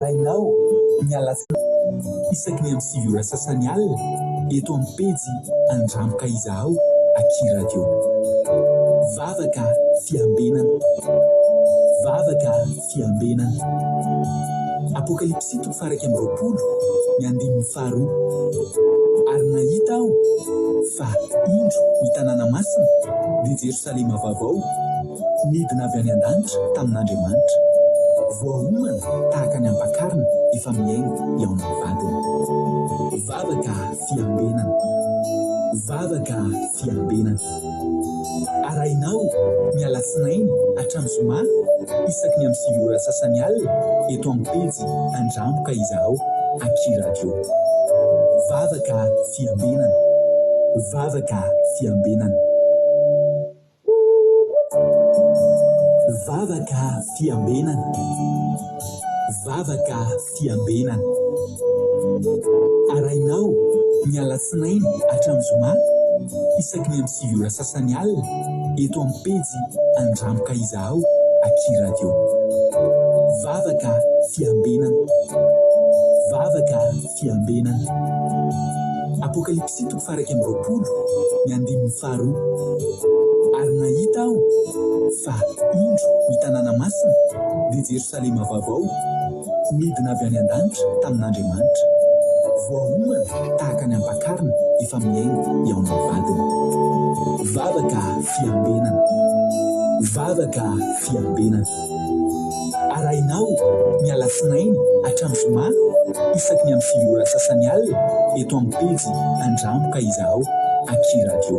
Rainao mialatsy isaky ny amin'ny 6 ora sasany alina eto amin'ny pejy Andramka Izaho Aky Radio. Vavaka fiambenana, vavaka fiambenana. Apokalipsy 3:20 ny 5:2. Ary nahita aho fa indro ny tanàna masina dia Jerosalema vaovao midina avy any an-danitra tamin'Andriamanitra, voahomana tahaka ny ampakarina efa miaingo eo amin'ny vadiny. Vavaka fiambenana, vavaka fiambenana. Arahinao ny alatsinainy hatramin'ny zoma isaky ny amin'ny 6 ora sasany alina eto amin'ny pejy Andramka Izaho Aky Radio. Vavaka fiambenana, vavaka fiambenana. Vavaka fiambenana, vavaka fiambenana. Arahinao ny alatsinainy hatramin'ny zoma isaky ny amin'ny 6 ora sasany alina eto amin'ny pejy Andramka Izaho Aky Radio. Vavaka fiambenana, vavaka fiambenana. Apokalipsy 3:20 ny 5:2. Ary nahita aho fa indro ny tanàna masina dia Jerosalema vaovao midina avy any an-danitra tamin'Andriamanitra, voahomana tahaka ny ampakarina efa miaingo eo amin'ny vadiny. Vavaka fiambenana, vavaka fiambenana. Arahinao ny alatsinainy hatramin'ny zoma isaky ny amin'ny 6 ora sasany alina eto amin'ny pejy Andramka Izaho Aky Radio.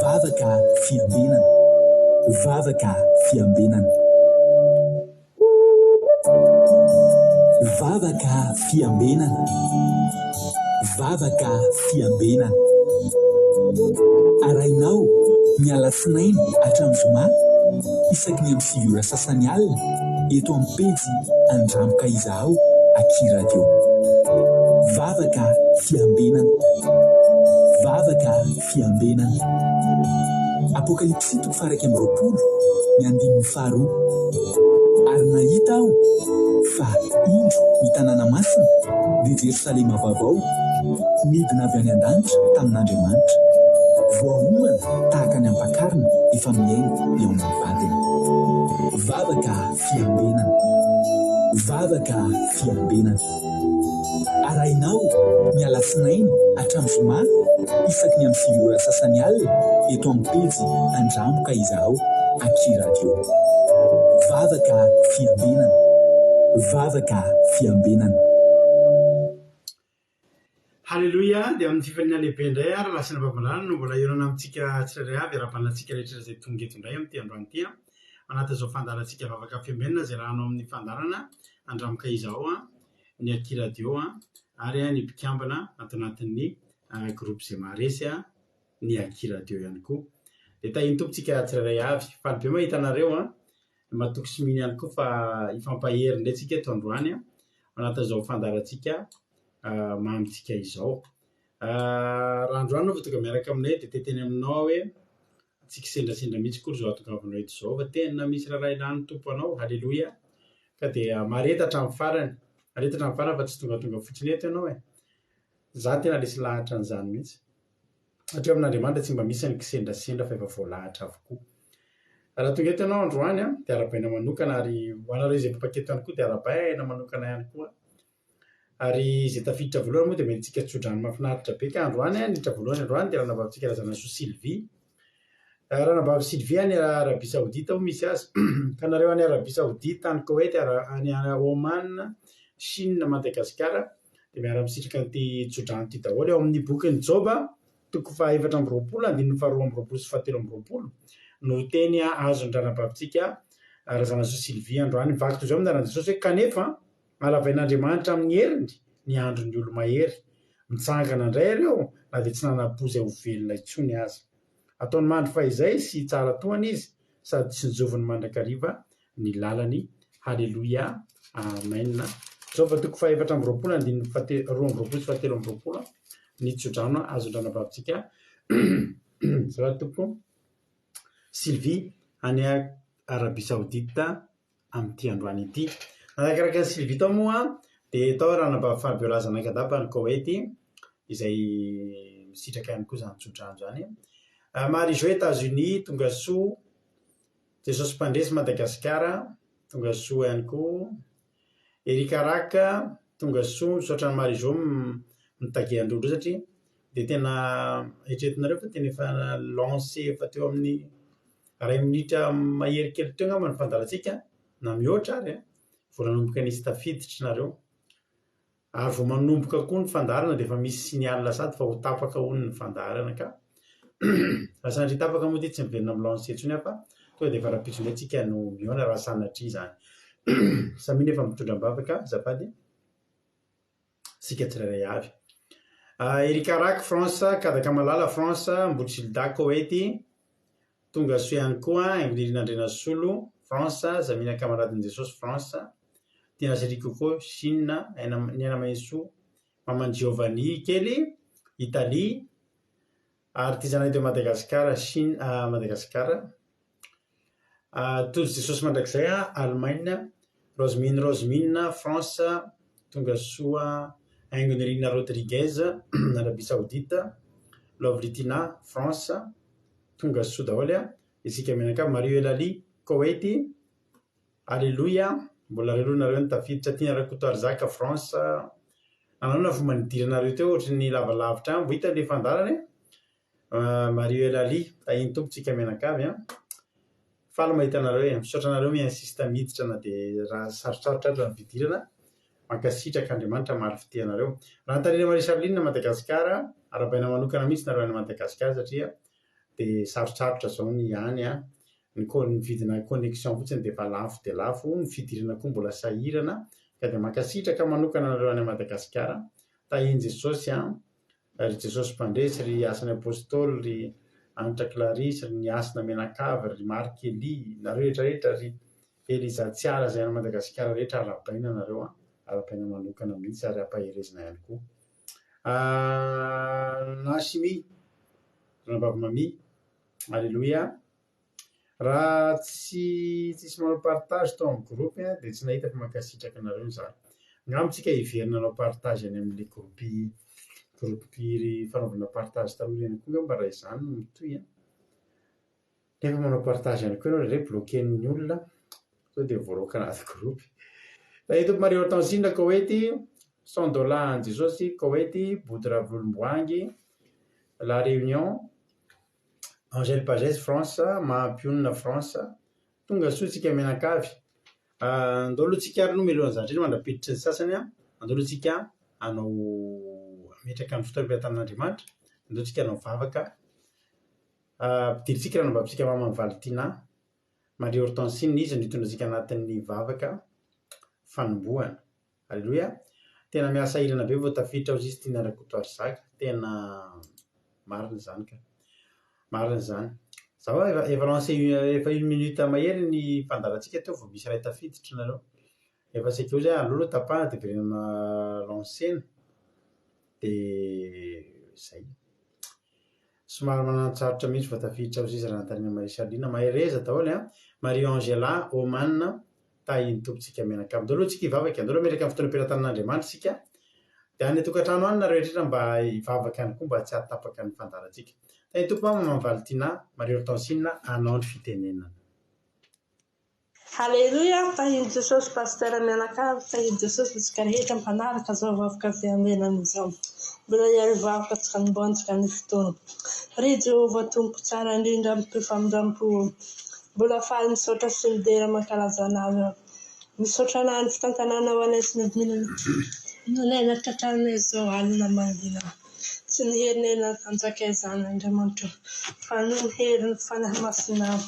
Vavaka fiambenana, vavaka fiambenana. Vavaka fiambenana, vavaka fiambenana. Arahinao ny alatsinainy hatramin'ny zoma isaky ny amin'ny 6 ora sasany alina eto amin'ny pejy Andramka Izaho Aky Radio. Vavaka fiambenana, vavaka fiambenana. Apokalipsy 3:20 ny 5:2. Ary nahita aho fa indro ny tanàna masina dia Jerosalema vaovao midina avy any an-danitra tamin'Andriamanitra, voahomana tahaka ny ampakarina efa miaingo eo amin'ny vadiny. Vavaka fiambenana, vavaka fiambenana. Arahinao ny alatsinainy hatramin'ny zoma isaky ny amin'ny 6 ora sasany alina eto amin'ny pejy Andramka Izaho Aky Radio. Vavaka fiambenana, vavaka fiambenana. Halleluja. Dia amin'ny tifaniana lehibe indray ary lasina babalana no mbola iorana amintsika tsirairay avy ara-panatsika rehetra izay tonga eto indray amin'ity androany ity manaty izao fandarantsika vavaka fiambenana izay rahanao amin'ny fandarana Andramka Izaho ny Aky Radio ary ny mpikambana atanatin'ny groupe izay maharesy ny Aky Radio ihany koa. Dia tahiny tompontsika tsirairay avy faly be mahita anareo matoky sy miny ihany koa fa ifampahery indray tsika eto androany manaty izao fandarantsika mamitsika izao. Raha androany no tonga miaraka aminay dia teteny aminao hoe tsika sendrasendra mihitsy koa zao atongavanao eto izao fa tena misy raha ilany tompo anao. Halleluja. Ka dia mareta hatramin'ny farany, mareta hatramin'ny farany fa tsy tongatonga fotsiny eto ianao za tena lesy lahatra an'izany mihitsy satria amin'Andriamanitra tsy mba misy ny kisendrasendra fa efa voalahatra avokoa. Raha tonga eto ianao androany dia arabaina manokana ary ho anareo izay mpapaketo ihany koa dia arabaina manokana ihany koa. Ary izay tafiditra voalohany moa dia mentsika tsodrano mahafinaritra be ka androany niditra voalohany androany dia ranabavitsika razana so Sylvie. Ranabavy Sylvie ny Arabia Saodita moa misy azy ka nareo any Arabia Saodita, any Koweït, any Oman, Chine, Madagasikara dia miara-misitraka an'ity tsodrano ity daholo eo amin'ny bokin'ny Joba 4:20, no teny azony ranabavitsika razana so Sylvie androany mivaky toy izao amin'ny anarana Jesosy hoe kanefa alavain'Andriamanitra amin'ny heriny ny andron'ny olo-mahery, mitsangana indray ireo na dia tsy nanapozy ho velona intsony aza. Ataony mandry fahizay sy tsara tohany izy sady tsy nijovony mandrakariva ny lalany. Halleluja, amen. Jova 4:20 ny tsodrano azon-dranabavitsika zava tompo Sylvie any Arabia Saodita amin'ity androany ity. arakaraka ny Sylvie moa dia tao raha namba fampiolazana kadapa ny Koweïty izay misitraka ihany koa zany tsodrano zany. Marie-Jo États-Unis tonga soa, Jesosy Mpandresy Madagasikara tonga soa ihany koa, Erika Raka tonga soa, misaotra ny Marie-Jo mitagy androndro satria dia tena etretinareo fa tena efa lancé efa teo amin'ny 2 minitra mahery kely teo angamba ny fandarantsika na mihoatra ary vao nanomboka nisy tafiditra nareo ary vao manomboka koa ny fandarana dia efa misy signal sady fa ho tapaka hono ny fandarana ka raha sanatria tapaka moa dia tsy miverina amin'ny lancé intsony fa tonga dia efa rapitronay tsika no mihoana raha sanatria zany. Samina efa mitondram-bavaka azafady sika tsirairay avy. Erika Raka France, Kadaka Malala France, Mbotsilda Koweïty tonga soa ihany koa, Ingrid Andrena Solo France, Zamina Kamaradin Jesosy France, Tina Seri Coco Chine, Niana Mainso, Maman Giovanni kely Italie, Artisanat de Madagascar Chine Madagascar, Tojo Jesosy mandrakizay Allemagne, Rosemine France tonga soa, Aingonirina Rodriguez Arabie Saoudite, Lovritina France tonga soa daholo isika menaka. Mario Elali Koweïty, Alléluia, mbola aleloa nareo ny tafiditra tiana Rakoto Zaka France, ananona fomba nidiranareo teo ohatry ny lavalavitra any, hita le fandarany. Mario Elali tahiny tompotsika menakavy faly mahita anareo misaotra anareo miinsista miditra na dia raha sarosarotra ato ny fidirana, mankasitraka Andriamanitra maro fitehanareo. Raha Antanina Maria Charline Madagasikara, arabaina manokana mihitsy nareo any Madagasikara satria dia sarosarotra zao ny any ny vidina connexion fotsiny dia efa lafo dia lafo, ny fidirana koa mbola sahirana ka dia mankasitraka manokana nareo any Madagasikara. Tahiny Jesosy ry Jesosy Mpandresy, ry asany apôstôly, ry Anitra Clarisy, ry Niasina Menakavy, ry Marc Eli, nareo rehetrarehetra, ry Eliza Tsiala zay any Madagasikara rehetra arabaina nareo arabaina manokana mihitsy ary ampaherezina ihany koa. Nasimi Ranabavimamy, Alléluia. Raha tsisy manao partage tao amin'ny groupe dia tsy nahita fa mankasitraka nareo zany. Ngamitsika hiverina nanao partage any amin'ilay groupe fanaovana partage taloha ihany koa mba raha izany no mitohy nefa manao partage ihany koa ianao re bloquen'ny olona sao dia voaroka anaty groupe. Eto Mario Hortensine Koweïty, Sondola Jesosy Koweïty, Boudra Volomboangy, La Réunion, Angèle Pagès France, Mahapionina France tonga soa tsika menakavy. Andolotsika ary no meloan'izany mandrapiditra ny sasany andolotsika hanao ametraka ny fotoam-pitan'Andriamanitra, andolotsika hanao vavaka, pidiritsika ranambavitsika Maman Valtina Marie Hortensine izy nitondratsika anatin'ny vavaka fanombohana. Alléluia. Tena miasa irana be vao tafiditra Justine Rakoto Zaka, tena marina zany ka marina zany. Zaho efa lancé efa 1 minute mahery ny fandarantsika teo vao misy iray tafiditra nareo. Efa saikeo zay alolo tapahana dia verena lancena dia zay. Somary manantsarotra mihitsy vao tafiditra Jesosy raha Antanina Maria Charline mahereza daholo Marie Angela Oman tahiny tompotsika menakavy. Daholo tsika hivavaka, daholo metraka amin'ny fotoana ampelantan'Andriamanitra sika dia any tokantrano any nareo rehetra mba hivavaka ihany koa mba tsy hatapaka ny fandarantsika. Tahiny tompo Maman Valtina Marie Hortensine anandro fitenenana. Alléluia, tahiny Jesosy pasteur menakavy, tahiny Jesosy isika rehetra mpanaraka zao vavaka fiamenana izao. Mbola ihary vavaka tsy kanomboantsika ny fotoana. Ry Jehovah tompo tsara indrindra amin'ny famindrampo. Mbola faly misaotra sy midera mankalaza anazy. Misaotra anahy ny fitantanana ho anay sy nolaina tratranay zao alina mangina. Tsy niherinena tanjaka izany Andriamanitra. Fa no hery ny fanahy masina.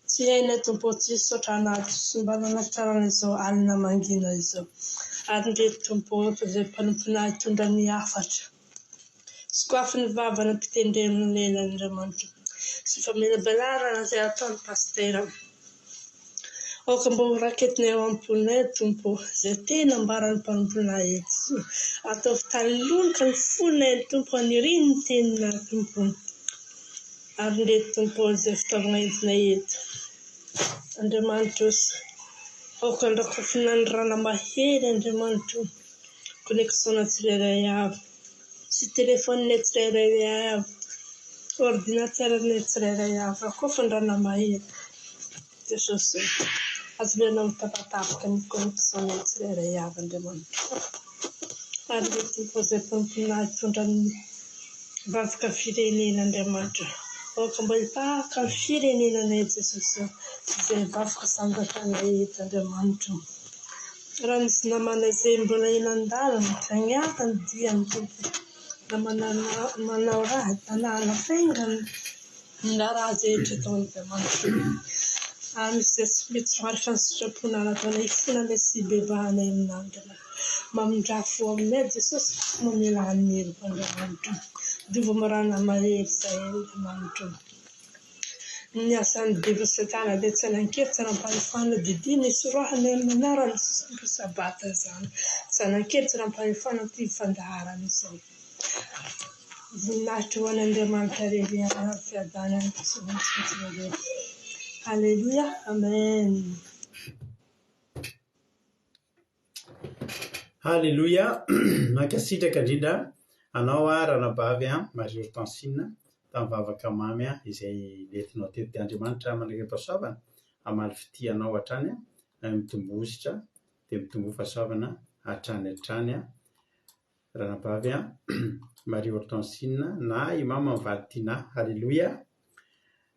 Tsy hainay tompo tsy misaotra anahy sy mba nanatsaranay zao alina mangina izao. Ary ndreto tompo izay mpanomponay hitondra ny hafatra. Sy koafy ny vavana mpitendreno nena Andriamanitra. Sy famelabelarana izay ataony pastera. Oka mbo raketinay eo amponay tompo izay tena ambarany mpanomponay eto. Ataovy talonika ny fonay tompo aniriny ny tenina tompo. Ary ndreto tompo izay fitaovana entinay eto. Andriamanitra aoka ndraiky finandrana mahery Andriamanitra connexion tsirairay avy sy téléphone tsirairay avy ordinateur tsirairay avy koa findrana mahery Jesosy azo lenao mitapatapaka ny connexion tsirairay avy Andriamanitra ary mety mipozay tompona hitondra ny vavaka firenena Andriamanitra aoka mba hipahaka ny firenenanay Jesosy izay vavaka sangatanay eto Andriamanitra raha nisy namana izay mbola inan-dalana tagniaka ny diany tompo na manao raha tanàna faingana na raha zay tao Andriamanitra ary misy tsy mety marika ny sitrapona nataonay fonanay sy bebahanay amin'Andriamanitra mamindrafo aminay Jesosy mamela ny helo Andriamanitra divo marana mahery izay Andriamanitra ny asan'ny divo satana dia tsy nankevitsy raha-mpahefana didiny isorohany amin'ny anarany Jesosy sabata zany tsy nankevitsy raha-mpahefana ty fandaharana izao voninahitra ho an'Andriamanitra rehetra fiadana ny Jesosy Alléluia amen Alléluia mankasitraka indrindra anao ranabavy Marie Hortensine tam'vavaka mamy izay nentinao teto Andriamanitra mandray fahasoavana amaly fitianao hatrany mitombositra dia mitombo fahasoavana hatrany ranabavy Marie Hortensine na imama Valtina Alléluia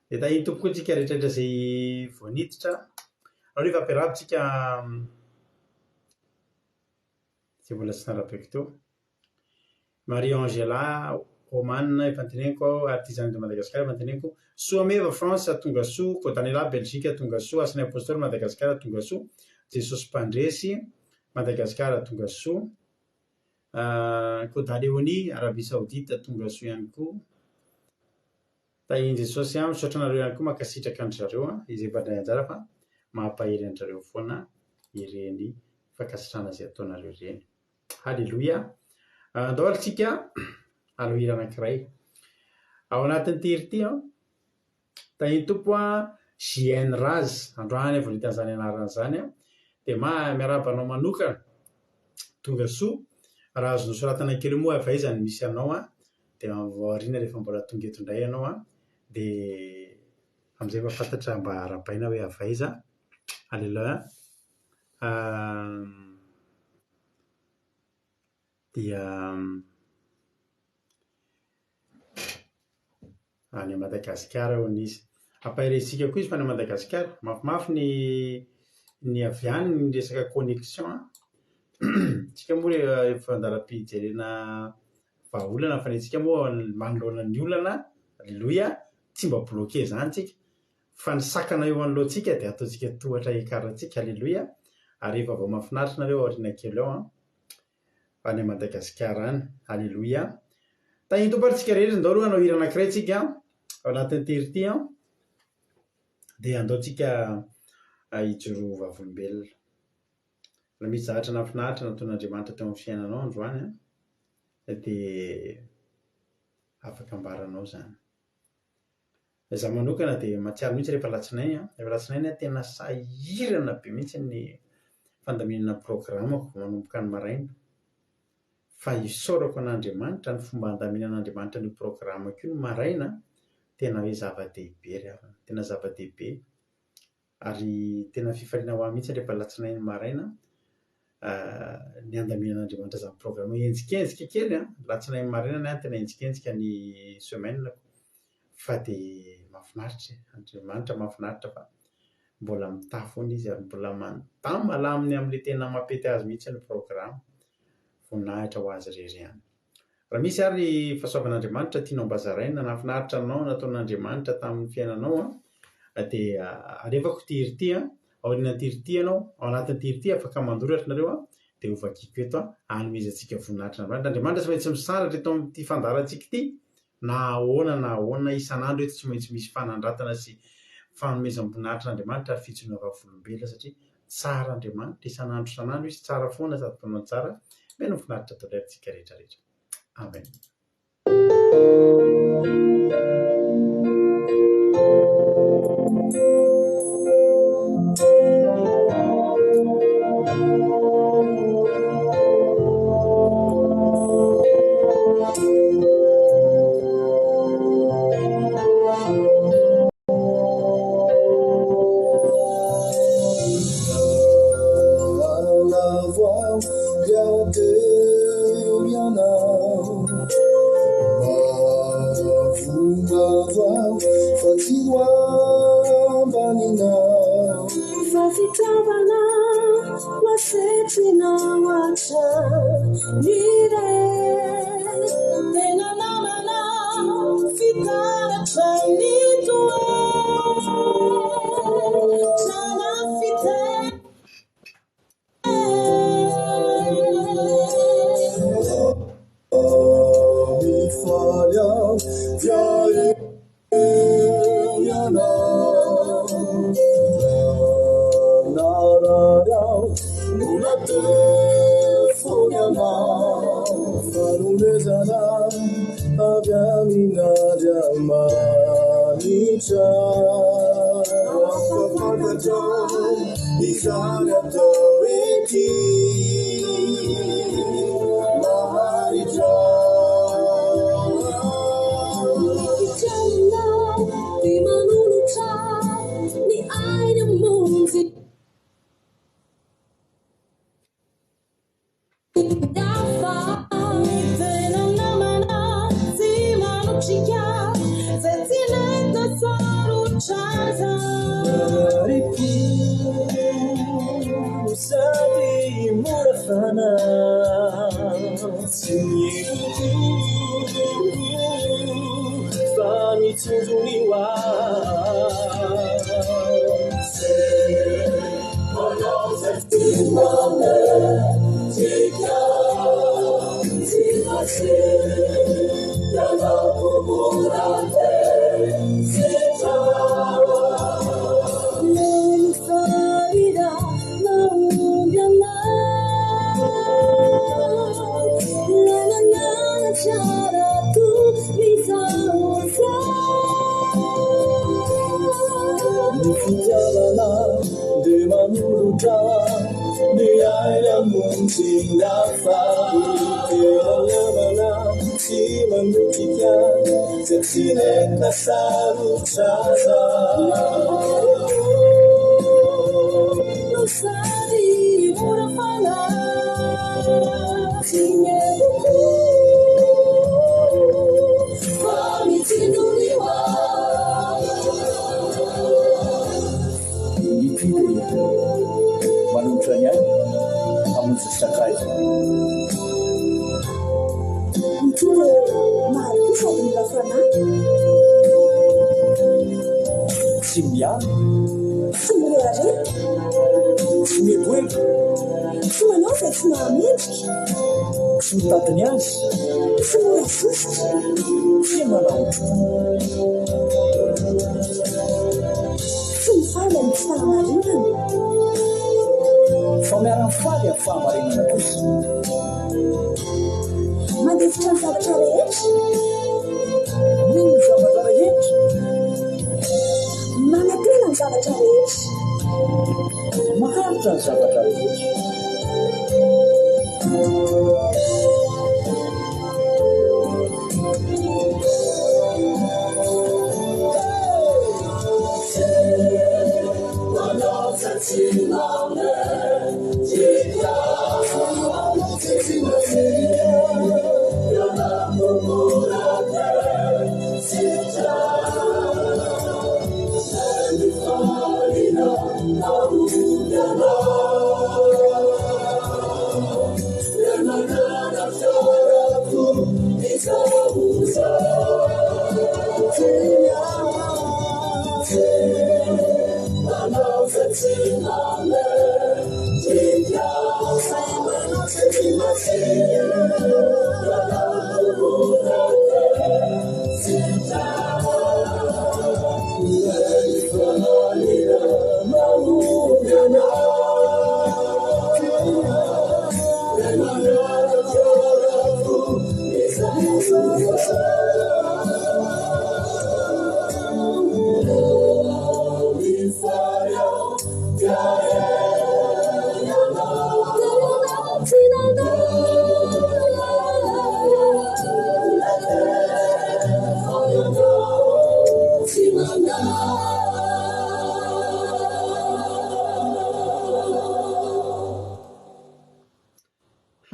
dia tahiny tompoko antsika rehetrarehetra izay voaniditra rehefa ampiarahitsika izay mbola tsy narabeky teo Marie Angela Romane efa teneniko artisan de Madagascar efa teneniko Soameva France tonga soa Cotanela Belgique tonga soa Asany Apostole Madagascar tonga soa Jesosy Pandresy Madagascar tonga soa Côte Léonie Arabie Saoudite tonga soa ihany koa tahiny Jesosy misaotranareo ihany koa mankasitraka anjareo izay bandray anjara fa mampahery anjareo foana ireny fankasitrana izay ataonareo ireny Alléluia andao alitsika alohira anankiray ao anatin'ny tery tahiny tompo JN Raz androany vao hitan'izany anarana zany dia miarabanao manokana tonga soa raha azonao soratana kely moa avaizany misy anao dia variana rehefa mbola tonga eto indray ianao dia amin'izay mahafantatra mba arabaina hoe avaiza Alléluia dia any Madagasikara hono izy ampahiresika koa izy fa any Madagasikara mafimafy ny avy any ny resaka connexion tsika moa efa andara-pijerena vahaolana fa netsika moa manoloana ny olana Alléluia tsy mba bloqué zany tsika fa ny sakana eo anoloantsika dia ataontsika tohatra hikarantsika Alléluia ary efa vao mahafinaritra nareo aoriana kely ao any Madagasikara any Alléluia tahiny tomparitsika rehetra ndao aloha anao hira anankiray tsika ao anatin'ny tery ty dia andaontsika hijoro vavolombelona raha misy zavatra nafinaritra nataon'Andriamanitra teo amin'ny fiainanao androany dia afaka ambaranao zany za manokana dia mahatsiaro mihitsy rehefa latsinainy tena sahirana be mihitsy ny fandaminana programako manomboka ny maraina fa isaorako an'Andriamanitra ny fomba handaminan'Andriamanitra ny programako io ny maraina tena hoe zava-dehibe ry havana tena zava-dehibe ary tena fifaliana ho ahy mihitsy rehefa latsinainy maraina ny handaminan'Andriamanitra zany programa enjikenzika kely latsinainy maraina tena enjikenzika ny semaine fa dia mahafinaritra Andriamanitra mahafinaritra fa mbola mitahy foana izy ary mbola manontany malaminy amin'ilay tena mampety azy mihitsy ny programa voninahitra ho azy rery ihany raha misy ary fahasoavan'Andriamanitra tianao mbazaraina nafinaritra anao nataon'Andriamanitra tamin'ny fiainanao dia alefako tery ty aoriana tery ty ianao ao anatin'ny tery ty afaka mandoratra nareo dia ho vakiko eto hanomezantsika voninahitra n'Andriamanitra tsy maintsy misaratra eto amin'ity fandarantsika ity na ahoana isan'andro eto tsy maintsy misy fanandratana sy fanomezam-boninahitra n'Andriamanitra ary fijoroana vavolombelona satria tsara Andriamanitra isan'andro izy tsara foana sady mpanao tsara meno voninahitra atao laintsika rehetrarehetra amen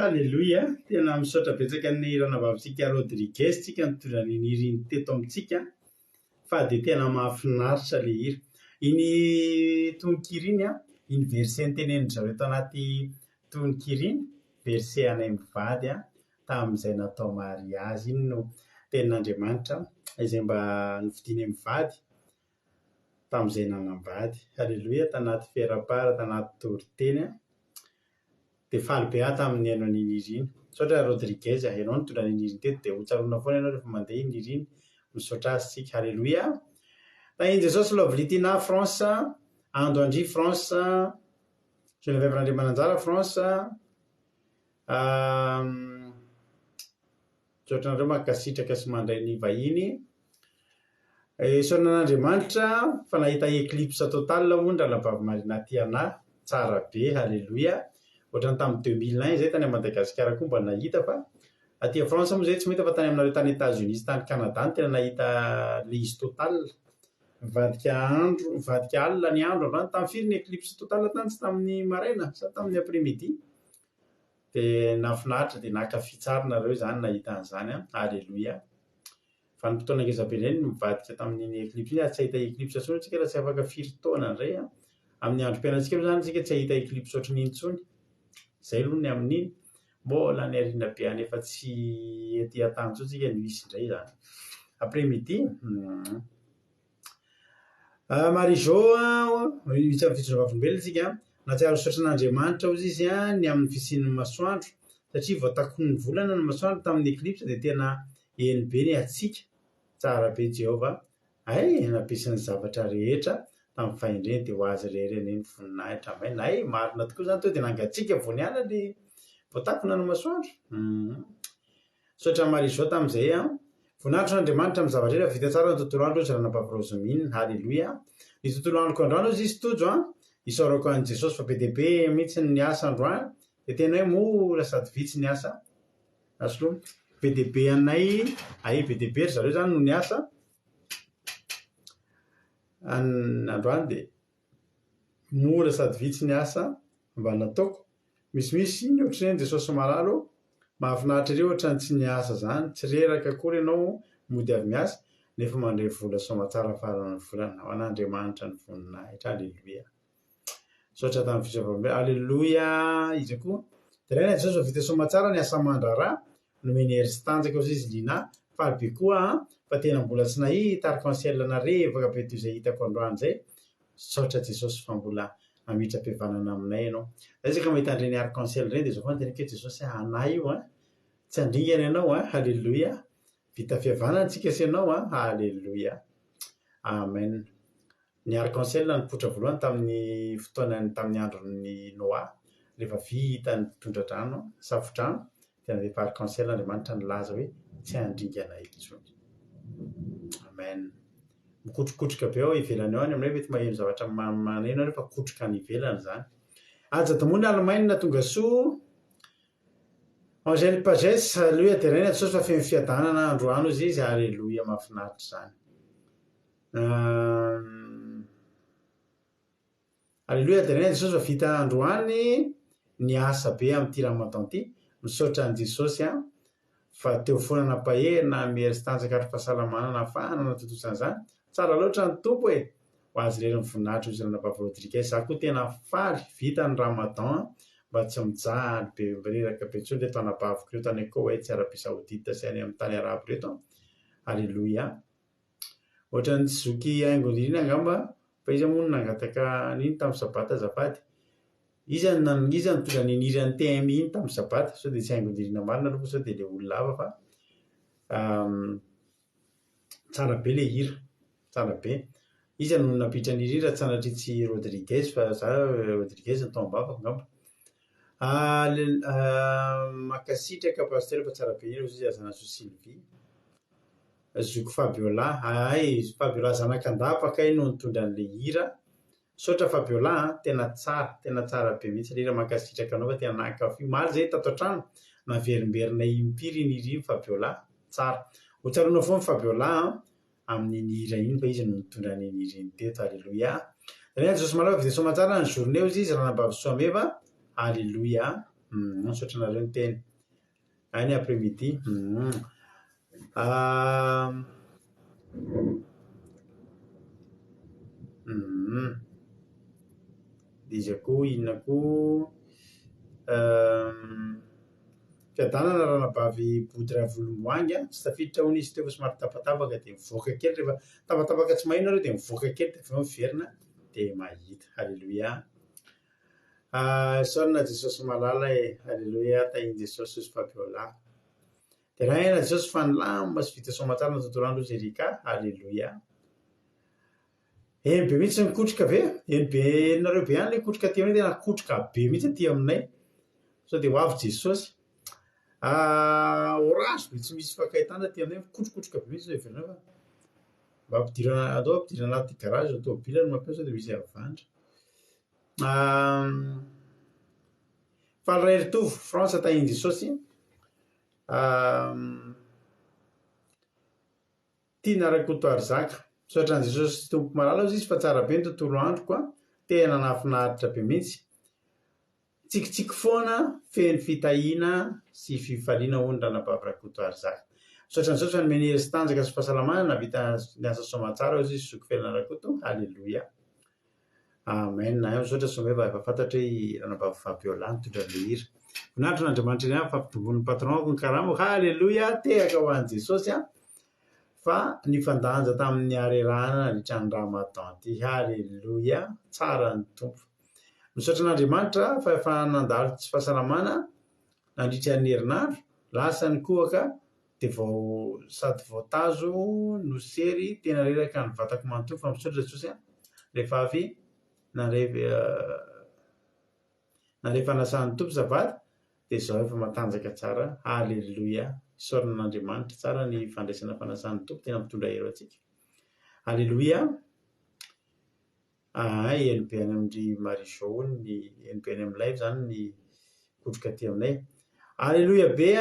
Halleloia, tena misaotra betsaka ny ranavavitsika Rodriguez tsika nitondra ny niriny teto amintsika fa dia tena mahafinaritra le hira. Iny tononkiriny iny verset niteneniny zareo tao anaty tononkiriny verset anay mivady tamin'izay natao mariazy, iny no tenin'Andriamanitra izay mba novidiany mivady tamin'izay nanambady. Halleloia, tanaty fiarapara, tanaty toriteny dia faly be tamin'ny haino an'iny iriny. Misaotra Rodriguez, ianao nitondra ny iriny teto dia hotsaroana foana ianao rehefa mandeha iny iriny, misaotra azy tsika. Halleloia. Tahiny Jesosy lovilitina France, Androandry France, Geneviève Nandry Mananjara France, misaotra anareo mankasitraka sy mandray ny vahiny. Isaorana an'Andriamanitra fa nahita eclipse total hono Ralavavy Marina Tiana, tsara be. Halleloia. Ohatrany tamin'ny 2001 zay tany Madagasikara koa mba nahita, fa aty France moa zay tsy mahita, fa tany aminareo tany États-Unis, tany Canada tena nahita le izy total. Mivadika alina ny andro androany tamin'ny firy ny eclipse total tany, tsy tamin'ny maraina sa tamin'ny après-midi. Dia nafinaritra dia nankafy tsara nareo zany nahita an'izany. Halleloia. Fa ny fotoana ngezabe indray no mivadika tamin'iny eclipse iny, tsy ahita eclipse intsony tsika raha tsy afaka firy taona indray. Amin'ny androm-piainantsika zany tsika tsy ahita eclipse ohatran'iny intsony. Zay aloha ny amin'iny mbola ny ariana be any efa tsy ety antany intsony tsika no hisy indray zany après-midi. Marijo isany fitondram-bavolombelona tsika nahatsiaro sotran'Andriamanitra ozy izy ny amin'ny fisian'ny masoandro, satria voatakon'ny volana ny masoandro tamin'ny eclipse dia tena eny be ny atsika. Tsara be Jehova nampiasany zavatra rehetra tamin'ny fahendreny dia ho azy rereny eny voninahitra. Amen. Marina tokoa zany to dia nangatsiaka voniana le voatakona ny masoandro. Sotra Marijo tamin'izay voninahitro n'Andriamanitra amin'ny zavatra rehetra vita tsara ny tontolo andro ozy ranabavy-rozominina. Halleloia. Ny tontolo androko androany ozy izy tojo isaorako an'i Jesosy fa be dia be mihitsy ny asa androany, dia tena hoe mora sady vitsy ny asa. Asoloha be dia be anay be dia be ry zareo zany no ny asa androany, dia mora sady vitsy ny asa mba nataoko. Misimisy ny ohatr'ireny Jesosy maralo mahafinaritra ireo ohatrany tsy ny asa zany, tsy reraka akory ianao mody avy miasa nefa mandray vola soamatsara farany volana ho an'Andriamanitra ny voninahitra. Halleloia. Misaotra tamin'ny fitondram-bavolombelona. Halleloia. Izy koa dia Jesosy vita soamatsara ny asa mandrara nomeny hery sy tanjaka ozy izy lina faly be koa fa tena mbola tsy nahita arc-en-ciel narevaka be toy izay hitako androany zay. Misaotra Jesosy fa mbola amitra-pihavanana aminay ianao. Zay isaka mahita an'ireny arc-en-ciel ireny dia zao fa nyteniko hoe Jesosy anay io tsy andringana ianao. Halleloia. Vita fihavanana tsika sy ianao. Halleloia. Amen. Ny arc-en-ciel nipoitra voalohany tamin'ny fotoanany tamin'ny andron'ny Noa, rehefa vita ny tondradrano safodrano dia rehefa arc-en-ciel Andriamanitra nilaza hoe tsy handringana intsony. Amen. Mikotrokotroka be ao ivelany ao any aminay mety maheno zavatra maneno rehefa kotroka ny ivelany zany. Ajadomony Allemagne tonga soa Angèle Pagès. Halleloia. Dia raina Jesosy fa feno fiadanana androany ozy izy. Halleloia. Mahafinaritra zany. Halleloia. Dia raina Jesosy fa vita androany ny asa be amin'ity Ramadan ity. Misaotra an' Jesosy fa teo foana nampaherina mery sy tanjaka ara-pahasalamana nahafahana natotosana izany. Tsara loatra ny tompo ho azy reriny voninahitra ozy ranabavy Rodriguez. Za koa tena faly vita ny Ramadan mba tsy mijaly be reraka be intsony reto anabaviko reto any koa tsy Arabia Saodita sy any amin'ny tany arabo reto. Halleloia. Ohatrany tsy zoky haingo indrindra angamba fa izy moa nangataka niny tamin'ny sabata azafady. Izy nitondra ny nirany TMI iny tamin'ny sabata, sao dia tsy haingo indrindra marina aloha sao dia le olona hafa fa tsara be le hira, tsara be. Izy no nampitra ny hira tsy anatritsy Rodriguez fa za Rodriguez ny tao ambavako angamba. Makasitraka pasteur fa tsara be hira ozy izy azana so Sylvie. Zoko Fabiola. Fabiola zanak'andapaka no nitondra an'le hira. Sotra Fabiola tena tsara be mihitsy le hira mankasitraka anao fa tena nankafy. Maly zay tato an-trano naverimberina impiry ny hira Fabiola. Tsara. Hotsaroana foana Fabiola amin'ny hira iny fa izy no nitondra ny hira iny teto. Halleloia. Jesosy malava vita soamatsara ny journée ozy izy ranabavy Soameva. Halleloia. Misaotra anareo ny teny. Any après-midi. Izy koa inona koa fiadanana ranabavy bodira volomboangy tsy tafiditra hono izy teo fa somary tapatapaka dia mivoaka kely rehefa tapatapaka tsy mahino nareo dia mivoaka kely dia avy eo miverina dia mahita. Halleluia. Saorina Jesosy malala e. Halleluia. Tahiny Jesosy izy fampiolà. Dia raha ena Jesosy fa nilamina sy vita soamatsara ny tontolo andro Jerika. Halleluia. Eny be mihitsy ny kotrika ve? Eny be nareo be any ilay kotrika aty aminay tena kotrika be mihitsy aty aminay. Sao dia ho avy Jesosy. Orazo be tsy misy fakahitana aty aminay kotrokotroka be mihitsy zay iverina fa mba ampidirana anaty garage tômôbila no mampiasa dia misy avandra. Faly iray ritovy France tahiny Jesosy. Tia narak'otoary zaka. Misaotra an' Jesosy tompo malala izy fa tsara be ny tontolo androko a. Tena nahafinaritra be mihitsy. Tsikitsiky foana feno fitahiana sy fifaliana hono ranabavy rak'otoary zaka. Misaotra an' Jesosy fa nomeny hery sy tanjaka sy fahasalamana navita niasa soamatsara izy zoky felana rakoto. Halleluia. Amen. Misaotra someva efa fantatra hoe ranabavy fampiolà nitondra le hira. Voninahitra n'Andriamanitra eny fa ampitombonin'ny patronako ny karamako. Halleluia. Tehaka ho an'i Jesosy fa nifandanja tamin'ny harerahana nandritra ny Ramadan ty. Halleluia. Tsara ny tompo. Misaotra an'Andriamanitra fa efa nandalo tsy fahasalamana nandritra ny herinandro. Lasa ny kohaka dia sady voatazo no sery tena reraka ny vatako manontolo fa misaotra Jesosy rehefa avy narehefa nasan'ny tompo zavaty dia izao efa matanjaka tsara. Halleluia. Isaorana an'Andriamanitra tsara ny fandraisana fanasan'ny tompo tena mitondra hero atsika. Halleluia. Eny be any amin'ry Marie-Jo ny eny be any amin'ilay zany ny kotroka aty aminay. Halleluia be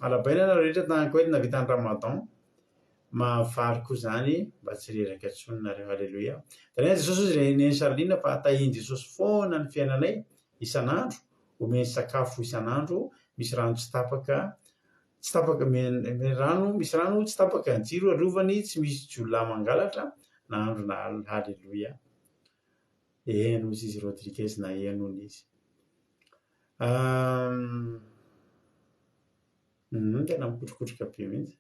alabaina nareo rehetra tanako hoe navita ny Ramadan. Mahavary koa zany mba tsy reraka intsony nareo. Halleluia. Dia Jesosy izy neny Sarlina fa tahiny Jesosy foana ny fiainanay isan'andro. Omeny sakafo isan'andro. Misy rano tsy tapaka rano misy rano tsy tapaka ny jiro arovany tsy misy jolona mangalatra na andro na alina. Halleluia. Eno izy Rodriguez na eno izy. Tena mikotrokotroka be mihitsy.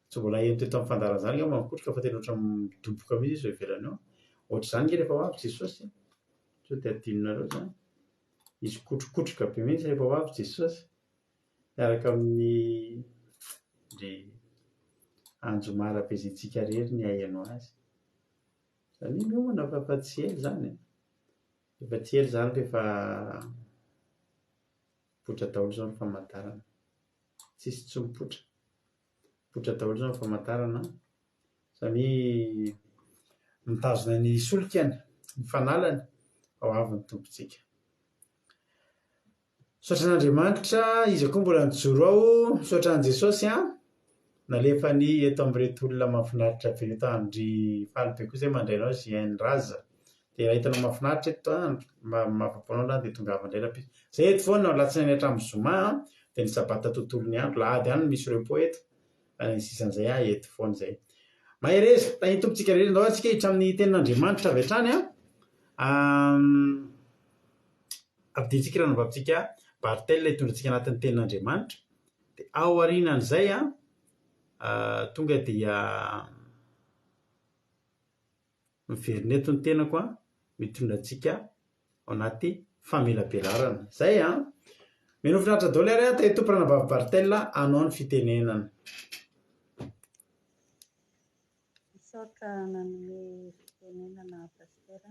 Tsy mbola eno teto amin'ny fandaran'izany angamba mikotroka fa tena ohatran'ny midoboka mihitsy izy eo ivelany eo. Ohatr' izany nge rehefa ho avy Jesosy. Sao dia adinonareo zany. Izy kotrokotroka be mihitsy rehefa ho avy Jesosy. Miaraka amin'ny anjo mara be izay tsika rery ny aheno azy. Izany miomana fa efa tsy ela zany. Efa tsy ela zany rehefa mipoitra daholo izao ny famantarana. Tsisy tsy mipoitra. Mipoitra daholo izao ny famantarana. Izany mitazona ny solokany, ny fanalany ao avy ny tompontsika. Misaotra an'Andriamanitra, izy koa mbola nijoro ao. Misaotra an' Jesosy nalefany eto amin'ireto olona mahafinaritra be eto andry faly be koa izay mandrainao Ziainy Raza. Dia raha hitanao mahafinaritra eto andro mahafaponao na dia tongava indray raha izay eto foana alatsinainy hatramin'ny zoma dia ny sabata tontolo ny andro lahady ihany misy repos eto. Ny sisan'izay eto foana izay. Mahereza tahiny tompontsika rery andao antsika hiditra amin'ny tenin'Andriamanitra avy hatrany ampidiantsika ranabavitsika Bartel hitondrantsika anatin'ny tenin'Andriamanitra. Dia ao aorianan'izay tonga dia miverina eto ny tenako mitondra antsika ao anaty famelabelarana. Izay meno finaritra daholo ary tahiny tompo ranabavy Bartel anao ny fitenenana. Misaotra nanome fitenenana pastera.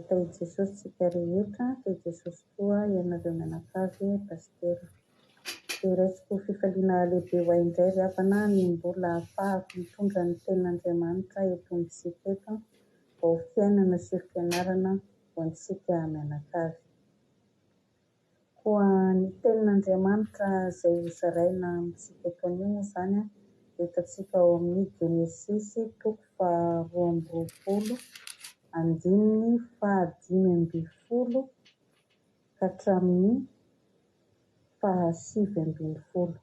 Tao Jesosy tsika rehetra, tao Jesosy koa ianareo mianakavy pastera. Dia raisiko fifaliana lehibe ho ahy indray ry havana ny mbola ahafahako mitondra ny tenin'Andriamanitra eto amintsika eto mba ho fiainana sy fianarana ho antsika mianakavy. Koa ny tenin'Andriamanitra izay hozaraina amintsika eto anio moa izany dia hitantsika ao amin'ny Genesisy 2:20, andininy 5:20 ka hatramin'ny 7:20.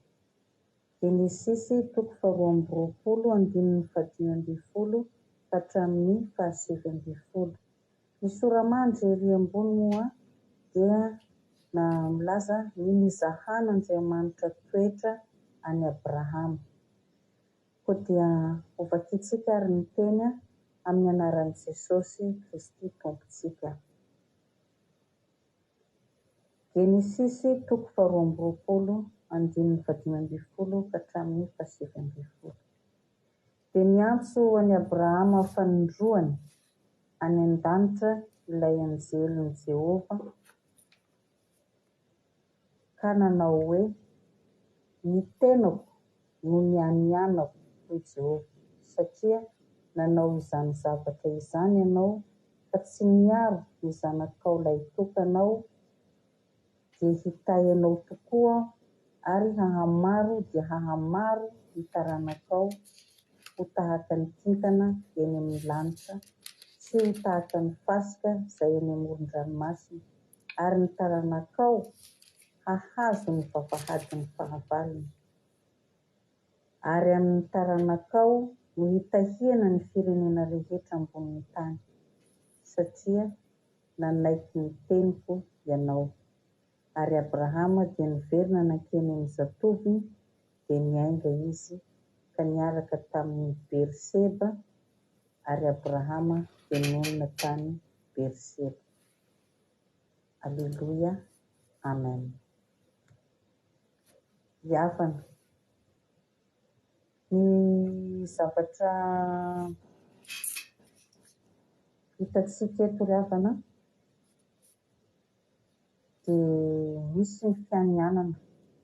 Genesisy 2:20, andininy 5:20 ka hatramin'ny 7:20. Ny soramandry ery ambony moa dia na milaza ny nizahan'Andriamanitra toetra any Abrahama. Koa dia ovakitsika ary ny teny amin'ny anaran'i Jesosy Kristy Tompontsika. Genesisy 2:20, andininy 5:20 ka hatramin'ny 7:20. Dia niantso any Abrahama fanindroany any an-danitra ilay anjelon'i Jehova ka nanao hoe: ny tenako no ny anianako hoy Jehova, satria nanao izany zavatra izany ianao ka tsy miaro ny zanakao ilay tokanao, dia hitay ianao tokoa ary hahamaro dia hahamaro ny taranakao ho tahaka ny kintana eny amin'ny lanitra sy ho tahaka ny fasika izay eny amoron-dranomasina, ary ny taranakao hahazo ny vavahadin'ny fahavalony. Ary amin'ny taranakao no hitahiana ny firenena rehetra ambonin'ny tany, satria nanaiky ny teniko ianao. Ary Abrahama dia niverina nankeny amin'ny zatoviny, dia niainga izy ka niaraka tamin'ny Berseba, ary Abrahama dia nonina tany Berseba. Alleluia, amen. Iavana ny zavatra hitantsika eto ry havana dia misy ny fianianana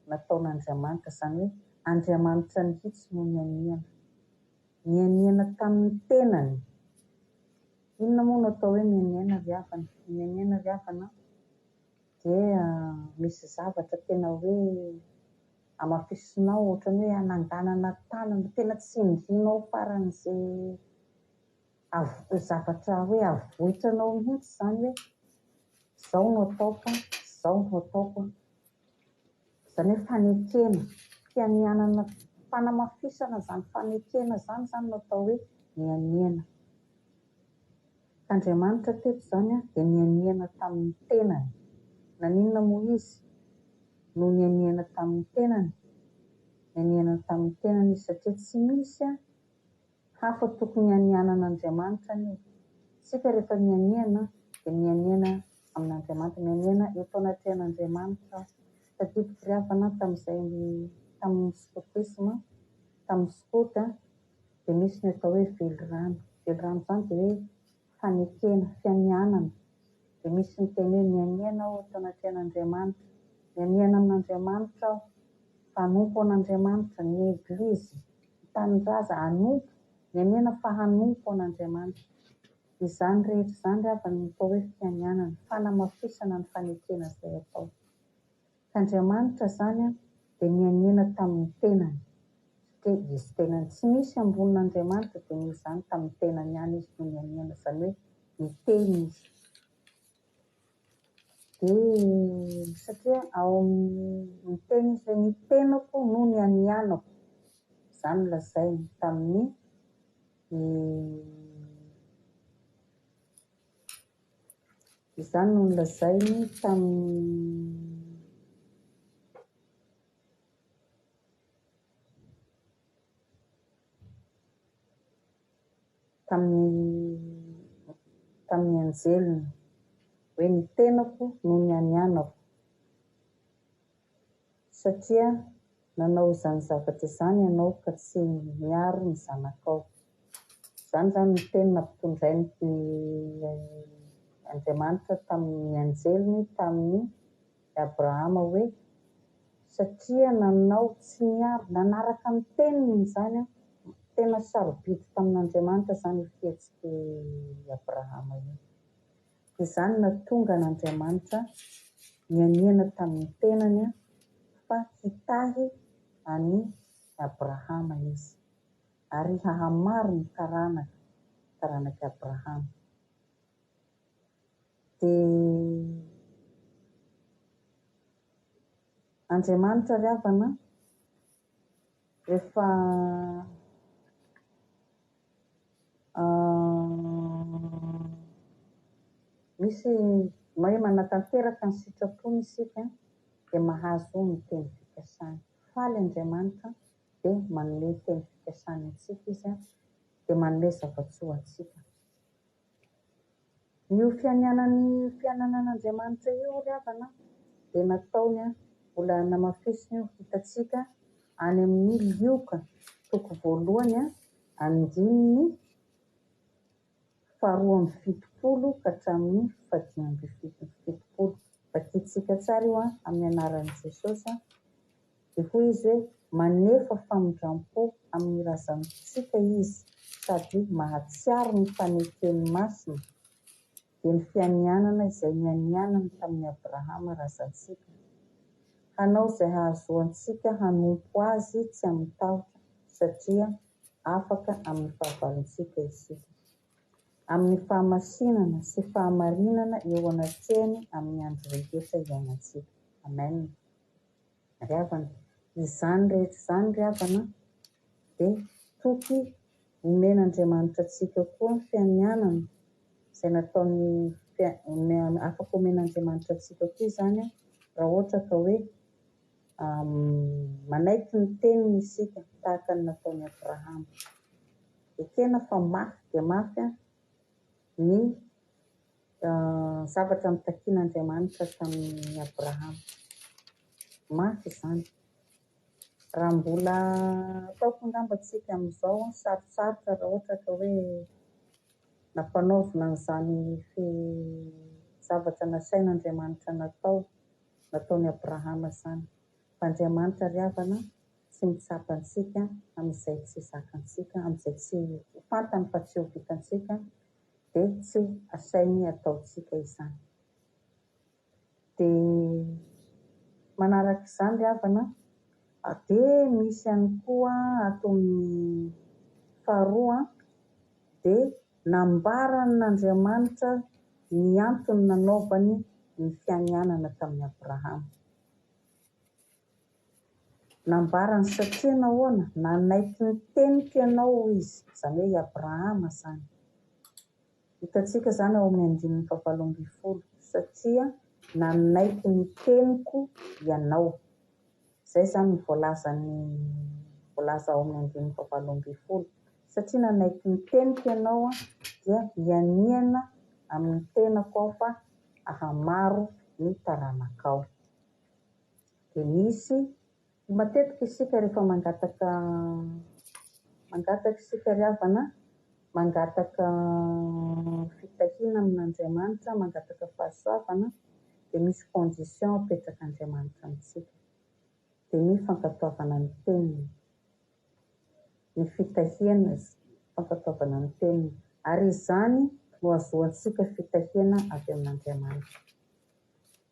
nataon'Andriamanitra, izany hoe Andriamanitra mihitsy no nianiana tamin'ny tenany. Inona moa no atao hoe mianiana ry havana? Mianiana ry havana dia misy zavatra tena hoe amafisinao, ohatran'ny hoe ananganana tanana, tena tsy indrinao faran'izay zavatra hoe avoitranao mihitsy, izany hoe izao no ataoko, izao no ataoko. Izany hoe fanekena, fianianana, fanamafisana izany fanekena izany no atao hoe mianiana. Andriamanitra teto izany dia nianiana tamin'ny tenany. Naninona moa izy no nianiana tamin'ny tenany? Nianiana tamin'ny tenany izy satria tsy misy hafa tokony anianan'Andriamanitra ny sika rehefa mianiana dia mianiana amin'Andriamanitra, mianiana eto anatrehan'Andriamanitra. Tadidiko ry havana tamin'ny skotisma, tamin'ny skota dia misy ny atao hoe velorano. Velorano izany dia hoe fanekena, fianianana. Dia misy ny teny hoe mianiana aho eto anatrehan'Andriamanitra, mianiana amin'Andriamanitra aho, fanompo an'Andriamanitra, ny eglizy, ny tanin-draza, hanompo, mianiana fa hanompo an'Andriamanitra. Izany rehetra izany ry havana no atao hoe fianianana, fanamafisana ny fanekena izay atao. Andriamanitra izany dia nianiana tamin'ny tenany, satria izy tenany tsy misy ambonin'Andriamanitra, dia noho izany tamin'ny tenany ihany izy no nianiana, izany hoe miteny izy. Dia satria ao amin'ny teny izy hoe ny tenako no ny anianako, izany lazainy tamin'ny izany no nolazainy tamin'ny anjeliny hoe ny tenako no ny anianako, satria nanao izany zavatra izany ianao ka tsy miaro ny zanakao. Izany izany ny teny nampitondrainy Andriamanitra tamin'ny anjeliny tamin'ny Abrahama hoe satria nanao tsy miaro, nanaraka ny teniny izany, tena sarobidy tamin'Andriamanitra izany fihetsiky Abrahama io. Izany nahatonga an'Andriamanitra nianiana tamin'ny tenany fa hitahy any Abrahama izy. ary hahamaro ny taranaka Abrahama. Dia Andriamanitra ry havana rehefa misy mahay manatanteraka ny sitrapony isika dia mahazo ny teny fikasany. Faly Andriamanitra dia manome teny fikasany antsika izy dia manome zava-tsoa antsika. Io fiainanan'Andriamanitra io ry havana dia nataony mbola namafisiny io hitantsika any amin'ny lioka toko voalohany andininy 2:70 ka hatramin'ny 5:70. Vakitsika tsara io amin'ny anaran'i Jesosy. Dia hoy izy hoe manefa famindram-po amin'ny razantsika izy sady mahatsiaro ny fanekeny masina dia ny fianianana izay nianianana tamin'ny Abrahama razantsika. Hanao izay hahazoantsika hanompo azy tsy amin'ny tahotra satria afaka amin'ny fahavalontsika isika. Amin'ny fahamasinana sy fahamarinana eo anatrehany amin'ny andro rehetra iainantsika. Amen. Ry havana, izany rehetra izany ry havana dia toky omen'Andriamanitra antsika koa ny fianianana izay nataony afaka omen'Andriamanitra antsika koa izany raha ohatra ka hoe manaiky ny teniny isika tahaka ny nataony Abrahama. Dia tena fa mafy dia mafy ny zavatra mitakian'Andriamanitra tamin'ny Abrahama. Mafy izany. Raha mbola ataoko angambantsika amin'izao sarosarotra raha ohatra ka hoe nampanaovina an'izany zavatra nasain'Andriamanitra nataony Abrahama izany. Fa Andriamanitra ry havana tsy mitsapa antsika amin'izay tsy zakantsika, amin'izay tsy fantany fa tsy ho vitantsika dia tsy asainy ataontsika izany. Dia manaraka izany ry havana dia misy ihany koa ataon'ny faharoa dia nambaran'Andriamanitra ny antony nanaovany ny fianianana tamin'ny Abrahama. Nambarany satria nahoana nanaiky ny teniko ianao izy, izany hoe i Abrahama izany. Hitantsika izany ao amin'ny 5:20 satria nanaiky ny teniko ianao. Izay izany ny voalaza ao amin'ny 5:20. Satria nanaiky ny teniko ianao dia hianiana amin'ny tenako aho fa ahamaro ny taranakao. Dia misy matetika isika rehefa mangataka isika ry havana, mangataka fitahiana amin'Andriamanitra, mangataka fahasoavana dia misy condition apetrak'Andriamanitra amintsika. Dia ny fankatoavana ny teniny, ny fitahiana fankatoavana ny teniny, ary izany no azoantsika fitahiana avy amin'Andriamanitra.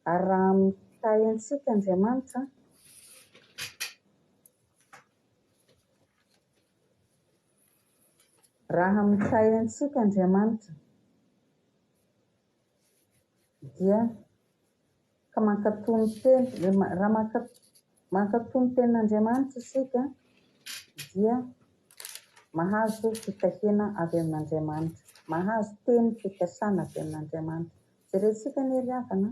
Ary raha mitahy antsika Andriamanitra dia ka mankatony teny, raha mankatony tenin'Andriamanitra isika dia mahazo fitahiana avy amin'Andriamanitra, mahazo teny fikasana avy amin'Andriamanitra. Jerentsika ny ry havana,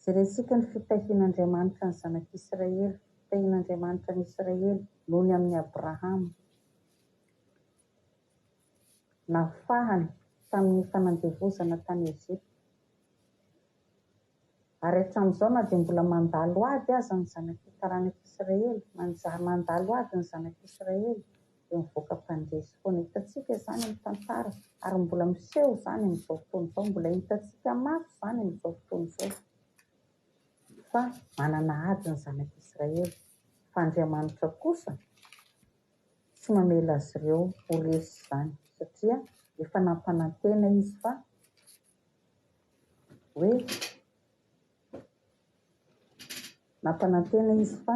jerentsika ny fitahian'Andriamanitra ny zanak'Israely, fitahian'Andriamanitra ny Israely noho ny amin'ny Abrahama. Nafahany tamin'ny fanandevozana tany Ezipta. Ary hatramin'izao na dia mbola mandalo ady aza ny zanak'Israely, mandalo ady ny zanak'Israely dia mivoaka mpandresy foana. Hitantsika izany amin'ny tantara ary mbola miseho izany amin'izao fotoana izao, mbola hitantsika mafy izany amin'izao fotoana izao. Fa manana ady ny zanak'Israely. Fa Andriamanitra kosa tsy mamela azy ireo ho resy izany satria efa nampanantena izy fa hoe nampanantena izy fa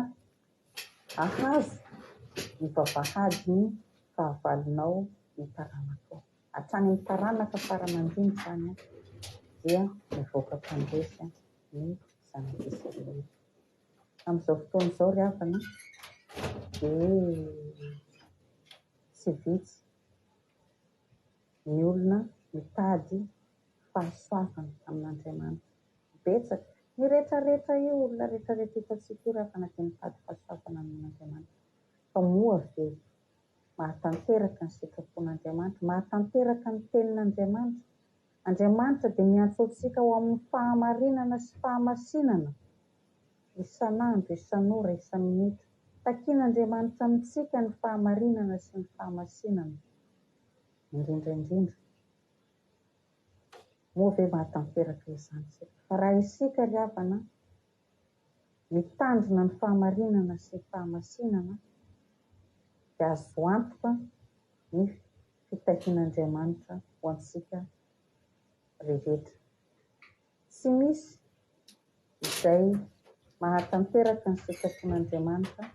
ahazo ny vavahadiny fahavalonao ny taranakao. Hatrany ny taranaka faranandriny zany dia mivoaka mpandresy ny zanak'isa rehetra. Amin'izao fotoana izao ry havana dia tsy vitsy ny olona mitady fahasoavana amin'Andriamanitra. Betsaka ny rehetrarehetra io olona rehetrarehetra hitantsika io ry havana dia mitady fahasoavana amin'Andriamanitra. Fa moa ve mahatanteraka ny sitrapon'Andriamanitra, mahatanteraka ny tenin'Andriamanitra. Andriamanitra dia miantso antsika ho amin'ny fahamarinana sy fahamasinana isan'andro, isan'ora, isan'minitra. Takian'Andriamanitra amintsika ny fahamarinana sy ny fahamasinana indrindraindrindra. Moa ve mahatanteraka izany sika? Fa raha isika ry havana mitandrina ny fahamarinana sy ny fahamasinana dia azo antoka ny fitahian'Andriamanitra ho antsika rehetra. Tsy misy izay mahatanteraka ny sitrapon'Andriamanitra,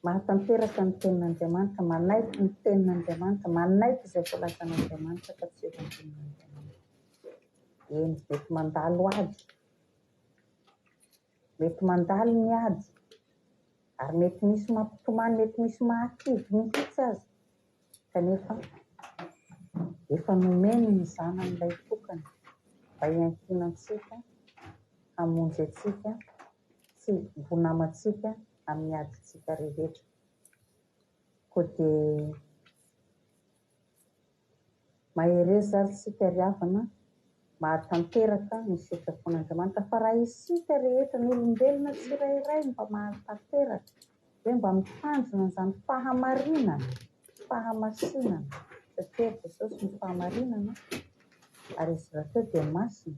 mahatanteraka ny tenin'Andriamanitra, manaiky ny tenin'Andriamanitra, manaiky izay voalazan'Andriamanitra ka tsy eo anton'Andriamanitra. Eny, mety mandalo ady, mety mandalo ny ady, ary mety misy mampitomany, mety misy mahakivy mihitsy azy, kanefa efa nomeny ny zanan'ilay tokana mba hiankinantsika, hamonjy antsika sy ho namantsika amin'ny adintsika rehetra. Koa dia mahereza ary sika ry havana mahatanteraka ny sitrapon'Andriamanitra. Fa raha isika rehetra ny olombelona tsirairay mba mahatanteraka hoe mba mitandrina izany fahamarinana, fahamasinana, satria Jesosy ny fahamarinana ary izy rahateo dia masina.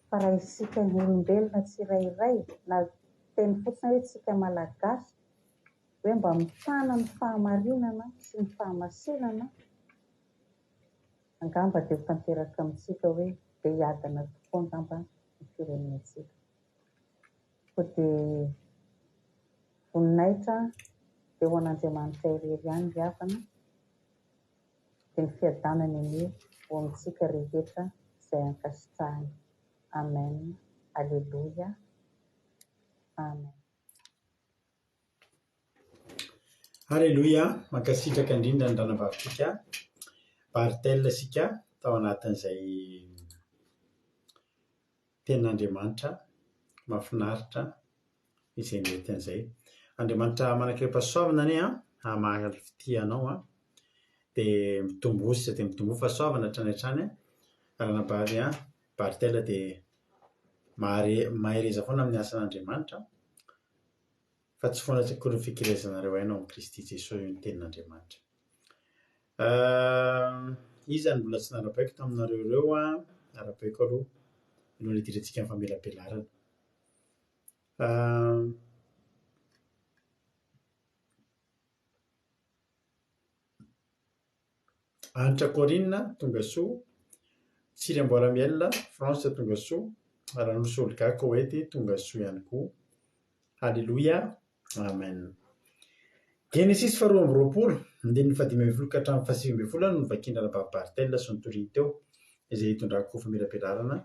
Fa raha isika ny olombelona tsirairay na teny fotsiny hoe tsika malagasy hoe mba mitana ny fahamarinana sy ny fahamasinana, angamba dia ho tanteraka amintsika hoe dia hiadana tokoa angamba ny firenentsika. Koa dia voninahitra dia ho an'Andriamanitra irery ihany ry havana dia ny fiadanany anie ho amintsika rehetra izay ankasitrahany. Amen. Alleluia. Amen. Alleluia. Mankasitraka indrindra ny ranam-bavitrika Bartel sika tao anatin'izay tenin'Andriamanitra mahafinaritra izay mety an'izay. Andriamanitra manankiram-pahasoavana anie hamafitia anao dia mitombosy dia mitombo fahasoavana hatrany hatrany. Ranabavy Bartel dia mahereza foana amin'ny asan'Andriamanitra fa tsy foana tsy akory ny fikirezanareo hainao amin'ny Kristy Jesosy io ny tenin'Andriamanitra. Izany mbola tsy narabaiko taminareo ireo arabaiko aloha alohan'ny hidirantsika amin'ny famelabelarana. Anitra Corinne tonga soa, Tsiry Amboaramiel France tonga soa, Ranosy Olga Koety tonga soa ihany koa. Halleluia. Amen. Genesis 2:20 andininy 5:20 ka hatramin'ny 7:20 no vakiana Rabavy Bartel sy ny toriny teo izay hitondrako famelabelarana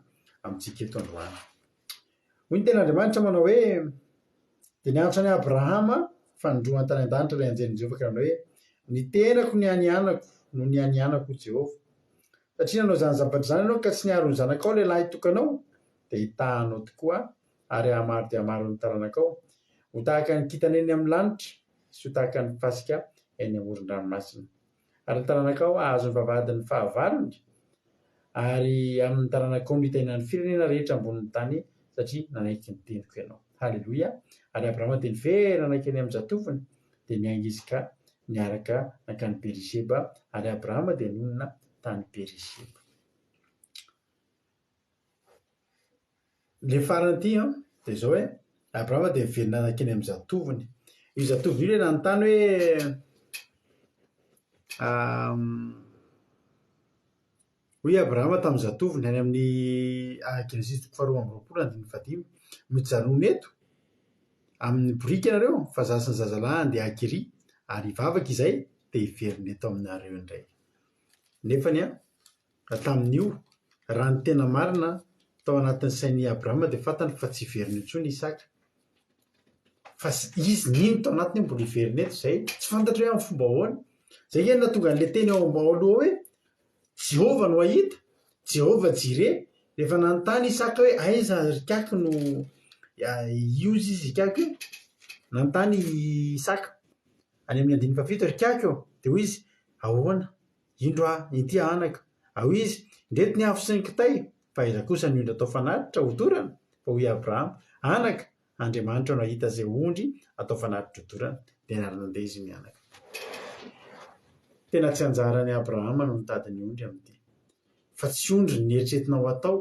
amintsika eto androany. Hoy ny ten'Andriamanitra manao hoe dia niantso any Abrahama fandroany tany an-danitra ilay anjerin Jehovah ka manao hoe nitenako ny anianako no ny anianako Jehovah. Satria nanao izany zavatra izany ianao ka tsy niaro ny zanakao lehilahy tokanao dia hitahanao tokoa ary hamaro dia hamaro ny taranakao. Ho tahaka ny kintana eny amin'ny lanitra sy ho tahaka ny fasika eny amoron-dranomasina. Ary ny taranakao ahazo ny vavahadin'ny fahavalony ary amin'ny taranakao no hitahinan'ny firenena rehetra ambonin'ny tany satria nanaiky ny teniko ianao. Halleluia. Ary Abrahama dia niverina nanaiky eny amin'ny zatoviny dia niainga izy ka niaraka nakany Berisheba ary Abrahama dia nonina tany Berisheba. Le farany ity dia izao hoe Abrahama dia niverina nanaiky eny amin'ny zatoviny. Io zatoviny io ilay nanontany hoe hoy Abrahama tamin'ny zatoviny any amin'ny Genesis 2:20 andininy 15 mijanona eto amin'ny borika nareo fa zasany zazalahy andeha akiry ary vavaka izay dia hiveriny eto aminareo indray nefany a tamin'io raha ny tena marina tao anatin'ny sainy Abrahama dia fantany fa tsy hiveriny intsony Isaka fa izy nino tao anatiny mbola hiveriny eto zay tsy fantatra hoe amin'ny fomba ahoana zay enona tonga n'le teny ao aloha hoe Jehova no ahita Jehova jire rehefa nanontany Isaka hoe aiza rikako no iozy izy rikako io nanontany Isaka any amin'ny 17 rikako io dia hoy izy ahoana indro ity anaka ao izy ndreto ny afo sy ny kitay fa iza kosa ny ondra atao fanatitra hodorana fa hoy Abrahama anaka Andriamanitra no ahita zay ondry atao fanatitra hodorana dia niara-nandeha izy mianaka tena tsy anjarany Abrahama no mitady ny ondry amin'ity fa tsy ondry ny eritreretina ho atao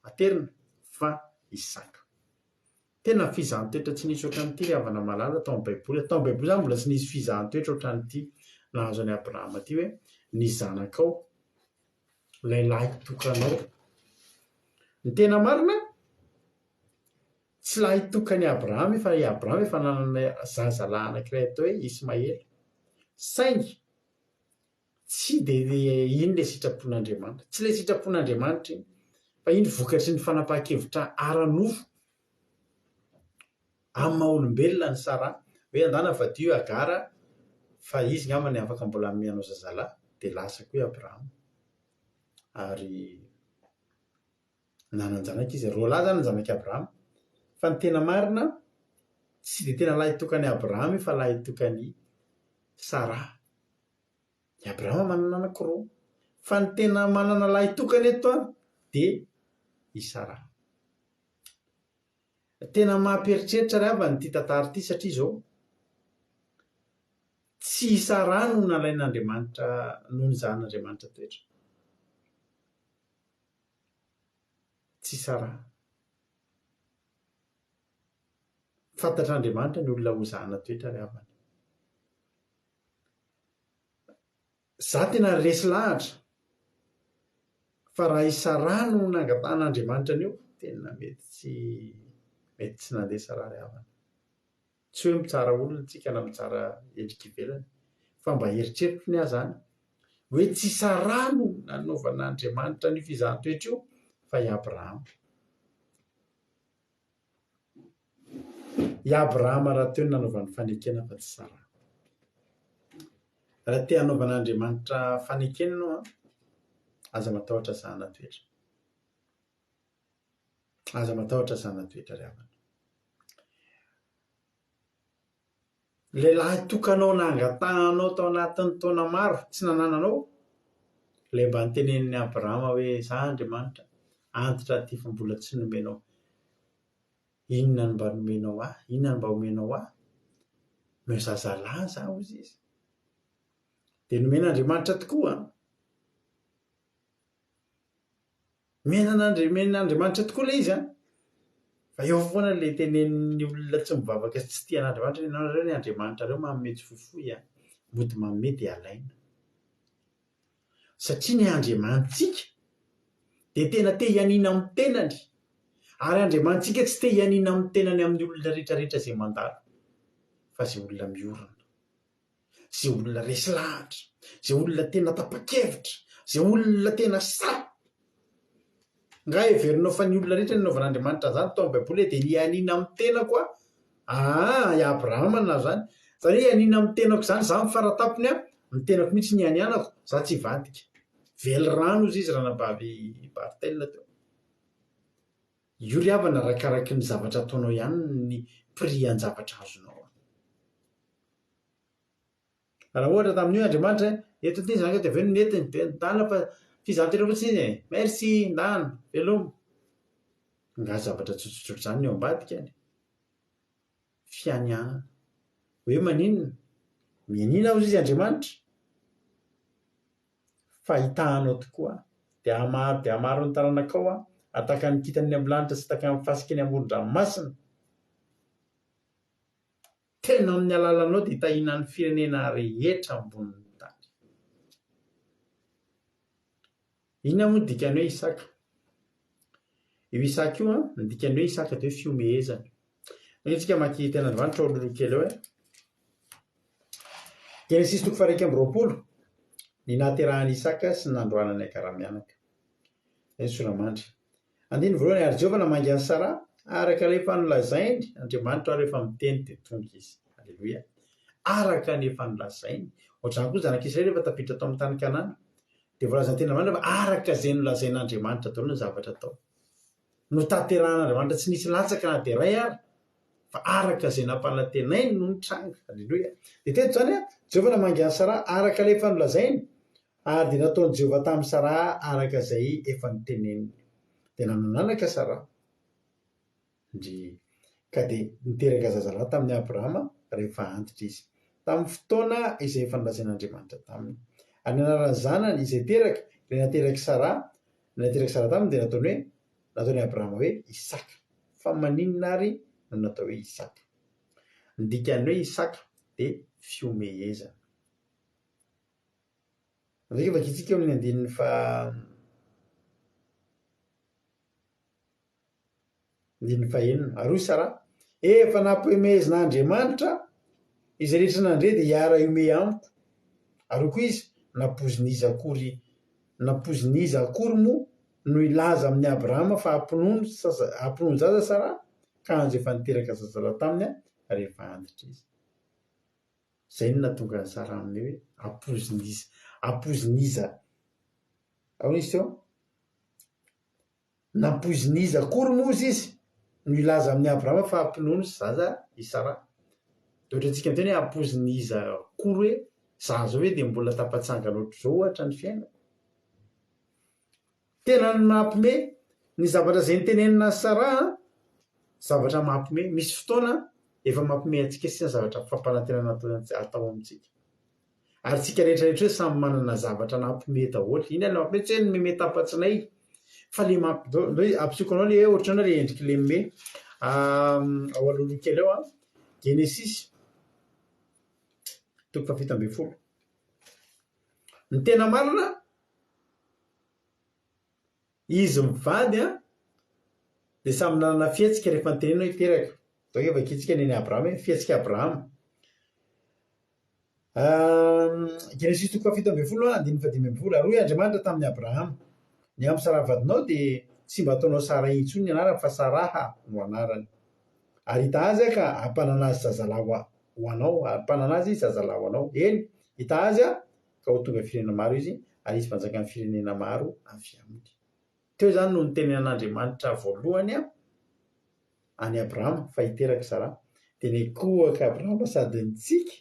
aterina fa Isaka tena fizahan-toetra tsy nisy ohatran'ity ry havana malala tao amin'ny baiboly zany mbola tsy nisy fizahan-toetra ohatran'ity nahazo any Abrahama ty hoe ny zanakao lehilahy tokanao ny tena marina tsy lahy tokany Abrahama fa Abrahama efa nanana zazalahy anankiray atao hoe Ismaely saingy tsy dia iny le sitrapon'Andriamanitra tsy le sitrapon'Andriamanitra iny fa iny vokatry ny fanapahan-kevitra ara-nofo amin'ny maha-olombelona ny Sara hoe andana vadio Agara fa izy ngamany afaka mbola mianao zazalahy dia lasa koa Abrahama ary nananjanaka izy roa lahy zany ny zanak'i Abrahama fa ny tena marina tsy dia tena lahy tokany Abrahama fa lahy tokany Sara i Abrahama manana anankiroa fa ny tena manana lahy tokany eto dia i Sara tena mamperitreritra ry havana ity tantara ity satria izao tsy Sara no nalain'Andriamanitra no nizahan'Andriamanitra toetra tsy Sara fantatr'Andriamanitra ny olona ho zahana toetra ry havana za tena resy lahatra fa raha i Sara no nangatan'Andriamanitra an'io tena mety tsy nandeha Sara ry havana tsy hoe mitsara olona tsika na mitsara endrika ivelany fa mba eritreritro ny azany hoe tsy Sara no nanaovan'Andriamanitra ny fizahan-toetra io fa i Abrahama raha teo ny nanaovan'ny fanekena fa tsy Sara raha te hanaovan'Andriamanitra fanekena ianao aza matahotra zahana toetra ry havana lehilahy tokanao nangatahanao tao anatin'ny taona maro tsy nanananao ilay mba nitenenin'ny Abrahama hoe za Andriamanitra antitra ty fa mbola tsy nomenao inona no mba nomenao inona no mba omenao meo zazalahy za ozy izy dia nomen'Andriamanitra tokoa men'Andriamanitra tokoa ilay izy fa eo foana ilay tenenin'ny olona tsy mivavaka sy tsy tian'Andriamanitra nareo ny Andriamanitra reo manome tsy fohifohy mody manome dia alaina satria ny Andriamanitsika dia tena te hianina amin'ny tenany ary Andriamanitsika tsy te hianina amin'ny tenany amin'ny olona rehetrarehetra izay mandalo fa izay olona miorona izay olona resy lahatra izay olona tena tapa-kevitra izay olona tena sata nga heverinao fa ny olona rehetra ny naovan'Andriamanitra zany tao amin'ny baiboly dia nianina amin'ny tenako i Abrahama na zany zany hoe hianina amin'ny tenako zany za mifaratapony ny tenako mihitsy ny anianako za tsy vadika vely rano izy raha nabavy Bartel teo io ry havana rakaraky ny zavatra ataonao ihany ny prian zavatra azonao raha ohatra tamin'io Andriamanitra eto ty zanaka dia aveo nenetiny dia ndana fa fizahan-toetra fotsiny izy merci ndana velomo nga zavatra tsotsotra zany eo ambadika any fianianana hoe maninona mianina aho izy Andriamanitra fahitahanao tokoa dia amaro ny taranakao ataka ny kitany amin'ny lanitra sy taka amin'ny fasika ny amoron-dranomasina tena amin'ny alalanao dia hitahinan'ny firenena rehetra ambonin'ny tany inona moa dikany hoe Isaka io Isaka io ny dikany hoe Isaka dia hoe fiomehezana Nitsika maki tena andriamanitra ololo kely eo e. Genesis 2:20 ny naterahany Isaka sy nandroanany kara-mianaka. Soramandry. Andiny voalohany ary Jehovah namangy an'i Sara araka ilay fanolazainy Andriamanitra rehefa miteny dia tonga izy. Halleluia. Araka ny efa nolazainy. Ohatrany koa zanak'Israely rehefa tafiditra tao amin'ny tany Kanana dia voalazany tena Andriamanitra fa araka izay nolazain'Andriamanitra daholo ny zavatra atao. No tanterahan'Andriamanitra tsy nisy latsaka na dia iray ary fa araka izay nampanantenainy no nitranga. Halleluia. Dia teto zany Jehovah namangy an'i Sara araka ilay fanolazainy ary dia nataon'i Jehovah tamin'i Sara araka izay efa niteneniny. Dia nananaka Sara ka dia niteraka zazalahy tamin'ny Abrahama rehefa antitra izy tamin'ny fotoana izay efa nolazain'Andriamanitra taminy. Ary nanaran'ny zanany izay teraka ilay nateraka Sara taminy dia nataony Abrahama hoe Isaka. Fa maninona ary no natao hoe Isaka? Ny dikany hoe Isaka dia fiomehezana. Amizay vakitsika eo amin'ny andininy fahenina. Ary Sara efa nampihomehezin'Andriamanitra izy rehetra nandre dia hiara iome amiko. Ary koa izy nampoziniza akory moa no ilaza amin'ny Abrahama fa hampinono zaza Sara ka anjo efa niteraka zazalahy taminy rehefa antitra izy. Zay no nahatonga ny Sara aminy hoe ampoziniza. Ao izy teo nampoziniza akory moa izy no ilaza amin'ny Abrahama fa hampinono zaza i Sara. Ohatra antsika miteny hoe ampoziniza akory hoe zaza hoe dia mbola tapatsangana ohatr'izao ohatra ny fiaina. Tena mampime ny zavatra izay nitenenina Sara, zavatra mampime. Misy fotoana efa mampime antsika sy ny zavatra fampanantenana atao amintsika. Ary tsika rehetrarehetra hoe samy manana zavatra nampime daholo. Iny no mampime tsy hoe mime tapatsinay fa le ampitsioko anao le ohatrana le endriky le mime. Ao alohaloha kely eo Genesis 7:10. Ny tena marina izy mivady dia samy nanana fiatsika rehefa nitenena hoe teraka. Zao efa vakitsika ny Abrahama hoe fiatsika Abrahama. Genesis 7:12 ary Andriamanitra tamin'ny Abrahama ny ampy Sara vadinao dia tsy mba ataonao Sara intsony ny anarany fa Saraha no anarany. Ary hita azy ka hampanana azy zazalahy ho anao, hampanana azy zazalahy ho anao. Eny, hita azy ka ho tonga firenena maro izy ary izy mpanjakan'ny firenena maro avy aminy. Teo zany no nitenenan'Andriamanitra voalohany any Abrahama fa hiteraka Sara. Dia nikohaka Abrahama sady nitsika.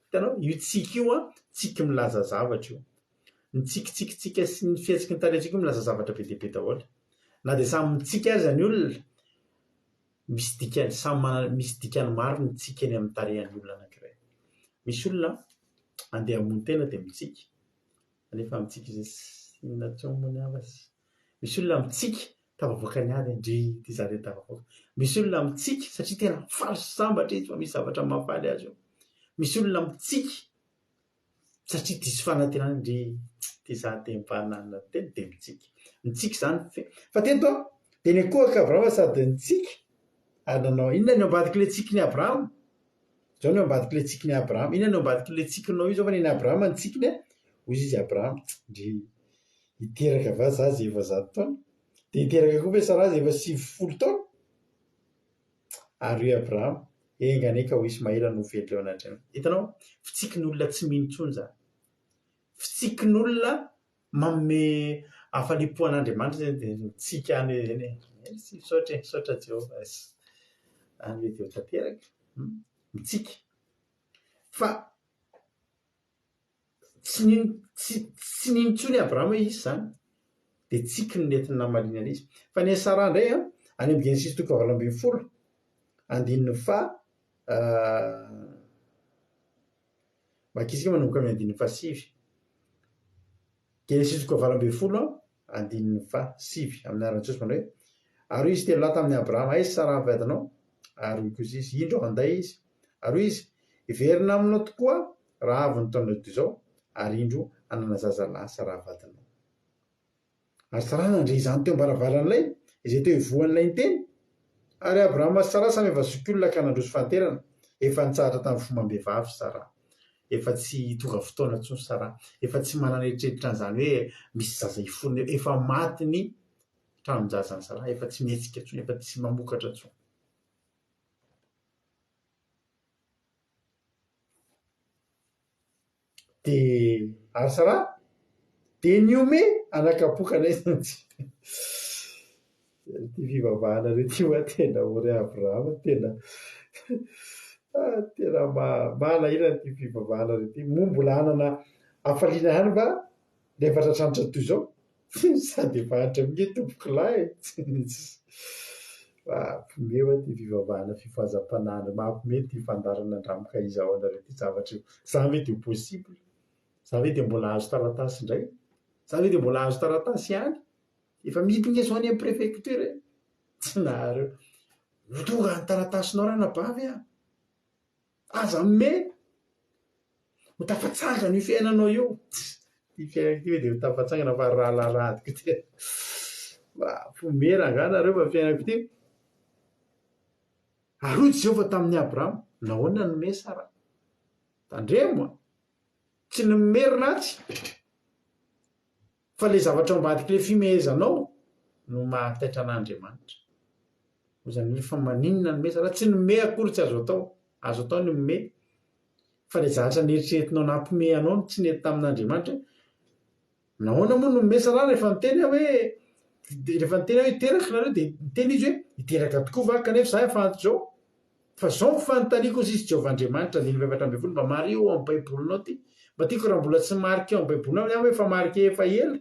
Hitanao io tsika io tsika milaza zavatra io. Ny tsikitsika sy ny fihetsiky ny tarehintsika milaza zavatra be dia be daholo. Na dia samy mitsika aza ny olona misy dikany maro ny tsikany amin'ny tarehan'ny olona anankiray. Misy olona andeha hamono tena dia mitsika nefa mitsika izay sy natsomony avasy. Misy olona mitsika tafavoaka ny ady ndry ty zare tafavoaka. Misy olona mitsika satria tena faly sambatra izy fa misy zavatra mahafaly azy io. Misy olona mitsika satria diso fanantenana ndry ty zahatem-pahanana teny dia mitsika. Mitsika zany fa teto dia nikohaka Abrahama sady nitsika. Ary nanao inona no ambadiky le tsiky ny Abrahama? Zao no ambadiky le tsiky ny Abrahama. Inona no ambadiky le tsikinao io zao fa ny Abrahama ny tsikiny hozy izy Abrahama ndry hiteraka va za zay efa 100 taona dia hiteraka koa ve Sara zay efa 90 taona. Ary Abrahama enganeka ho Ismaela no velona anatrany. Hitanao fitsikin'olona tsy mino intsony zany. Fitsikin'olona manome hafalipoan'Andriamanitra dia mitsika any saotra Jehovah any hoe dia tanteraka mitsika fa tsy nino intsony Abrahama izy zany dia tsikiny nentiny namalinana izy. Fa ny Sara indray any amin'ny Genesis 9:20 andininy fa makisika manomboka amin'ny andininy fa 7. Genesis 9:20 andininy fa 7 amin'ny anaran'i Jesosy mandray ary izy telo lahy tamin'ny Abrahama aiza Sara vadinao ary koa izy indro anday izy ary izy iverina aminao tokoa raha avy ny taona toy izao ary indro anana zazalahy Sara vadinao. Ary Sara nandre izany teo am-baravarana ilay izay teo ivohan'ilay niteny ary Abrahama sy Sara samy efa zokiolona ka nandroso fahanterana efa nitsahatra tamin'ny fomam-behivavy Sara efa tsy tonga fotoana ntsony Sara efa tsy manana eritreritra n'izany hoe misy zaza ifony efa maty ny tranon-jazany Sara efa tsy mihetsika ntsony efa tsy mamokatra ntsony de ary Sara de niome anakapokana izy ty fivavahana rety wa tena ory Abrahama tena tena malahirana ty fivavahana rety mbola anana hafaliana ihany va rehefa tratranotra toy izao sady efa hanitra minge tompoko lahy mampimewa ty fivavahana fifahazam-panahiny mampiome ty fandarana andramoka izao anareo ty zavatra io za ve de possible za ve de mbola azo taratasy indray za ve de mbola azo taratasy ihany efa midina zao any amin'ny préfecture tsy nareo tonga ny taratasinao rana bavy a aza me ho tafatsangana io fiainanao io ty fiainana ty hoe de ho tafatsangana fa rahalaradiko ty fomera anganareo fa fiainako ty aroy Jehovah tamin'ny Abrahama nahoana nome Sara tandremo tsy nomerinatsy fa le zavatra ambadiky le fimehezanao no mahataitra an'Andriamanitra ozany fa maninona nome Sara tsy nome akory tsy azo atao ny nome fa le zavatra nieritreretinao nampome anao tsy nety tamin'Andriamanitra nahoana moa nome Sara rehefa niteny hoe iteraka nareo de niteny izy hoe iteraka tokoa va kanefa za efanto zao fa zao fanontaniako sisy Jehovah Andriamanitra diny efatra ambin'ny folo mba marika eo amin'ny baibolinao ty mba tiako raha mbola tsy marika eo amin'ny baibolinao hoe efa marika efa ela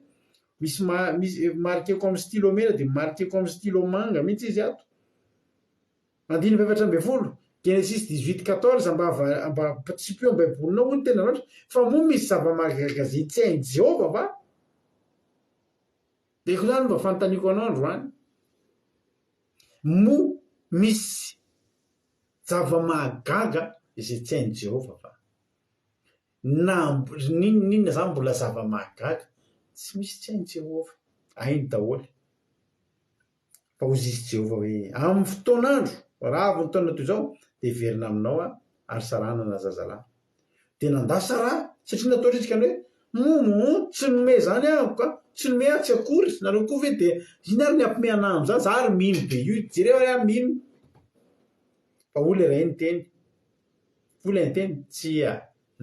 misy marikeko amin'ny stylo mena de marikeko amin'ny stylo manga mihitsy izy ato andiny efatra ambin'ny folo Genesis 18:14 mba tsipio amin'ny baibolinao hoy ny tena loatra fa moa misy zava-mahagaga tsy hain'i Jehovah va de ko zany mba fanontaniako anao androany mo misy zava-mahagaga izay tsy hain'i Jehovah va ninona zany mbola zava-mahagaga tsy misy tsy hain'i Jehovah hainy daholo fa ozy izy Jehovah hoe amin'ny fotoan'andro raha avy ny taona toy izao de verina aminao ary sarana na zazalahy de nandà Sara satria nataotritsika hoe momo tsy nome zany ahako ka tsy nome tsy akory nareo koa ve de iny ary ny ampome anahamy zany za ary mino be io jereo ary a mino fa oly ray ny teny vola ny teny tsy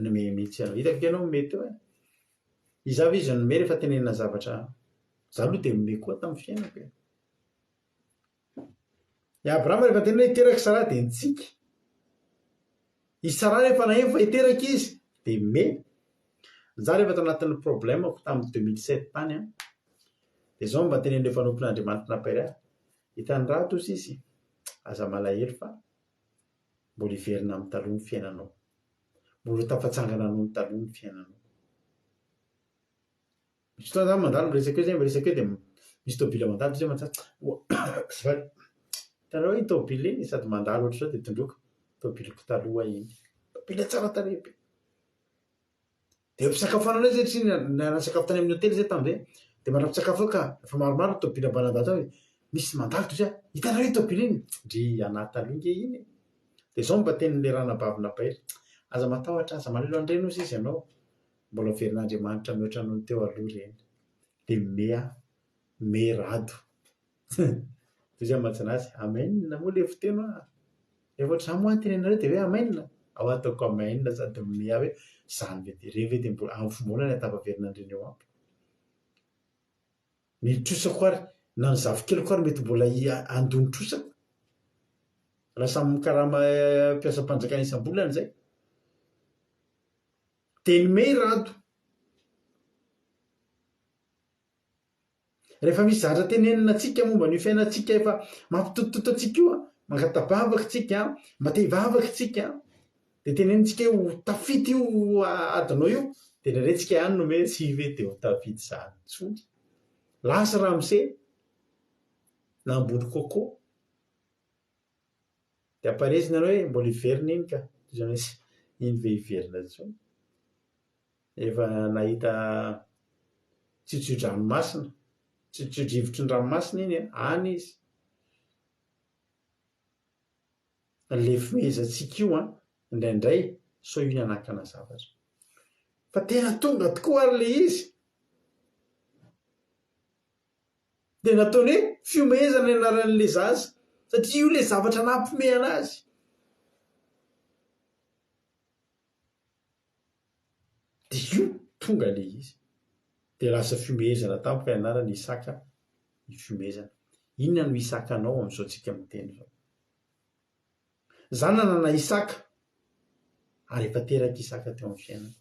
nome mihitsy anao hitako ianao mety eo izavy izy nome rehefa tenenina zavatra za aloha de nome koa tamin'ny fiainako Abrahama rehefa tenena hiteraka Sara de nitsika izy Sara rehefa nahemy fa hiteraka izy de me za rehefa tao anatin'ny problemako tamin'ny 2007 tany de zao mba tenen'ireo mpanompon'Andriamanitra nampahira hitany raha toy izy aza malahelo fa mbola hiverina amin'ny taloha ny fiainanao mbola tafatsangana noho ny taloha ny fiainanao misy fotoana zany mandalo miresaka eo zay miresaka eo de misy tôbila mandalo zay mantsy hitanao iny tôbila iny sady mandalo ohatra zao de tondroka tôbilako taloha iny tôbila tsara tarehy be de mpisakafoanana zay tsy nasakafo tany amin'ny hôtely zay tamin'izay de mandrapisakafo eo ka efa maromaro tôbila mbanandalo zao misy mandalo toy zay hitanao iny tôbila iny ndry anaty taloha nge iny de zao mba tenin'le ranabavy nampahery aza matahotra aza malelo andreny ozy izy ianao mbola verin'Andriamanitra mihoatra noho ny teo aloha reny de me rado toy zay mahatsanazy amenina moa le fiteno rehefa ohatra zany moa tenenareo de hoe amenina ao ataoko amenina sady me hoe zany ve de re ve de mbola amin'ny fomboana ny atapa-verinandreny eo ampy ny trosako ary na ny zavikeloko ary mety mbola andony trosako lasa karaha mpiasa-panjakana isam-bolana zay de ny me rado rehefa misy zavatra tenenina atsika momba ny fiainantsika efa mampitotototo atsika io mangatabavaka tsika mba te hivavaka tsika de tenenitsika io tafity io adinao io de rerentsika ihany no me tsy ve de ho tafity zany tsony lasa ramose na ambony kôkô de aparezina anao hoe mbola hiverina iny ka zany hoe iny ve hiverina tsony efa nahita tsitsio-dranomasina tsitsio-drivotry ny ranomasina iny any izy le fimezantsika io a indraindray so io ny anakana zavatra fa tena tonga tokoa ary le izy de nataony hoe fiomezana anaran'le zaza satria io le zavatra nampime anazy de io tonga le izy de lasa fiomezana tampoka ianarany Isaka ny fiomezana. Inona no Isakanao am'izao tsika miteny zao? Zanana na Isaka ary efa teraka Isaka teo amin'ny fiainana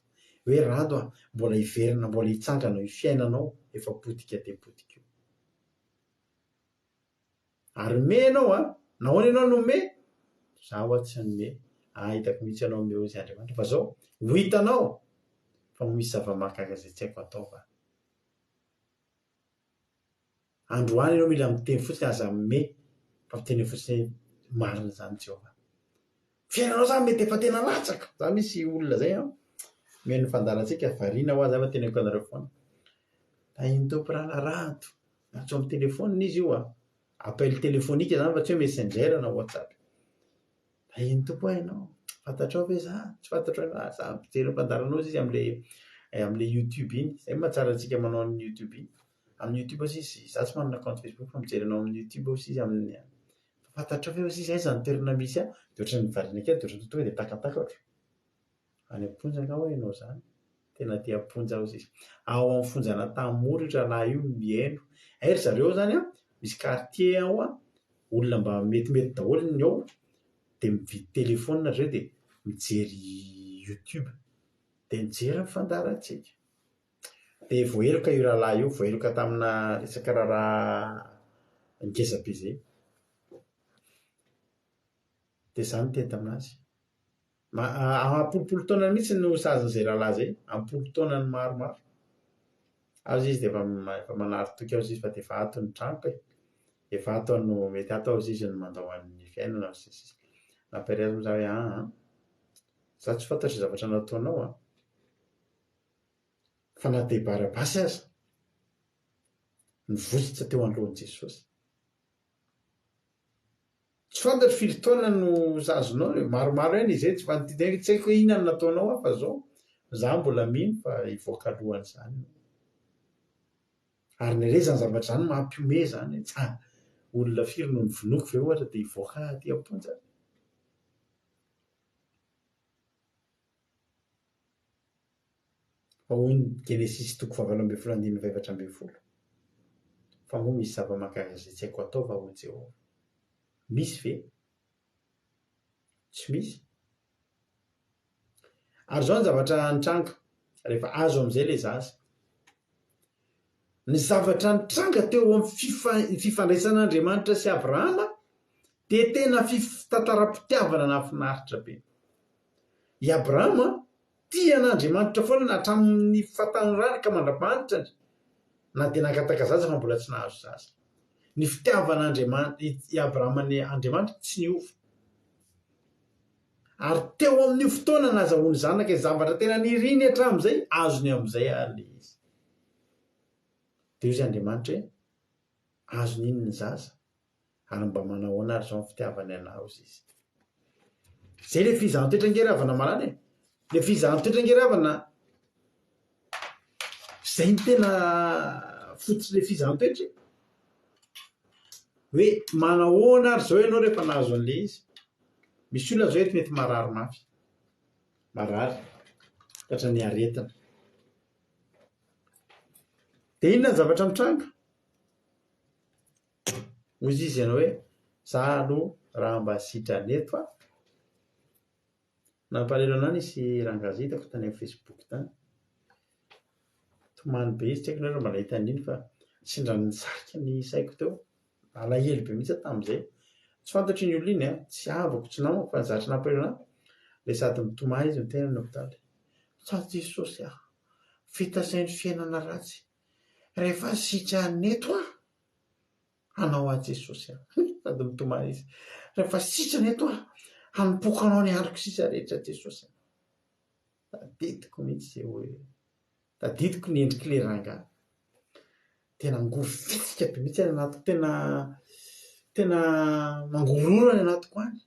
hoe rado a mbola hiverina mbola hitsandrana io fiainanao efa potika de potika io ary menao a nahoana ianao no me zaho a tsy nome hitako mihitsy ianao me ozy Andriamanitra fa zao ho hitanao fa misy zava-mahagaga zay tsy haiko atao va androany ianao mila miteny fotsiny aza me fa miteny fotsiny marina zany Jehova fiainanao zany mety efa tena latsaka za misy olona zay a meno fandarantsika variana ho azy afa teneko anareo foana iny tompy raharahado atso amin'ny telefonina izy io a appel téléphonique zany fa tsy hoe messenger na WhatsApp iny tompo hainao fantatrao ve za tsy fantatrao za mijery fandaranao izy am'le YouTube iny zay mahatsara antsika manao amin'ny YouTube iny amin'ny YouTube aussi izy za tsy manana compte Facebook fa mijery anao amin'ny YouTube aussi izy amin'ny fantatrao ve aussi zay zany toerana misy a de ohatran'ny variana kely de ohatran'ny tonga de takatakatra any am-ponjaka ho hainao zany tena tia amponja ao izy ao amin'ny fonjana tamoritra na io mihaino ry zareo zany a misy quartier ao a olona mba metimety daholo ny ao de mividy telefona reo de mijery YouTube de mijery fandarantsika de voaheloka io rahalahy io voaheloka tamina resaka raha ngezabe zay de zany teny taminazy ampolopolo taonany mihitsy no sazan'izay rahalahy zay ampolo taonany maromaro azy izy de efa manary toky ao izy fa de efa ato ny tranoko efa ato no mety ato ao izy no mandao an'ny fiainana nampariazy za hoe za tsy fantatry zavatra nataonao a fa na de Barabasy aza nivozotra teo anolohany Jesosy tsy fantatry firy taona no zazonao maromaro eny izy tsy fantiteny tsy haiko inona no nataonao fa zao za mbola mino fa hivoaka alohany zany ary nire zany zavatra zany mampiome zany olona firy no nivonoko ve ohatra de hivoaka aty amponja fa hoy ny Genesis 7:20-21 fa moa misy zava-mahagaga zay tsy haiko atao va ho Jehova misy ve tsy misy ary zao ny zavatra nitranga rehefa azo am'izay le zaza ny zavatra nitranga teo amin'ny fifandraisan'Andriamanitra sy Abrahama de tena tantara-pitiavana nafinaritra be i Abrahama tia an'Andriamanitra foana na hatramin'ny fatany rany ka mandra-panitra na de nangataka zaza fa mbola tsy nahazo zaza ny fitiavan'Andriamanitra i Abrahama ny Andriamanitra tsy niova ary teo amin'ny fotoana nazahoany zanaka zavatra tena niriny hatramin'izay azony am'izay ale izy de izy Andriamanitra hoe azony iny ny zaza ary mba manahoana ary zao ny fitiavany anao izy zay le fizahany toetrangeravana malany le fizahany toetrangeravana zay ny tena fototsy le fizahany toetra hoe manahoana ary zao ianao rehefa nahazo an'le izy misy olona zao eto mety marary mafy marary katra ny aretina de inona ny zavatra mitranga hozy izy ianao hoe za aloha raha mba sitrany eto a nampalelo anay nisy rangazy hitako tany amin'ny Facebook tany tomany be izy tsy haiko nareo mba nahita an'iny fa sindrany nisarika ny saiko teo alahelo be mihitsy tam'izay tsy fantatry ny olona iny a tsy avako tsy namako fa nizatra nampalelo ana le sady mitoma izy mitena ny hopitaly sady Jesosy fitasain'ny fiainana ratsy rehefa sitrany eto hanao a Jesosy sady mitoma izy rehefa sitrany eto hanompoka anao ny androko sisa rehetra Jesosy tadidiko mihitsy zay hoe tadidiko ny endriky le rangahy tena ngory fitsika be mihitsy any anatiko tena mangorora ny anatiko any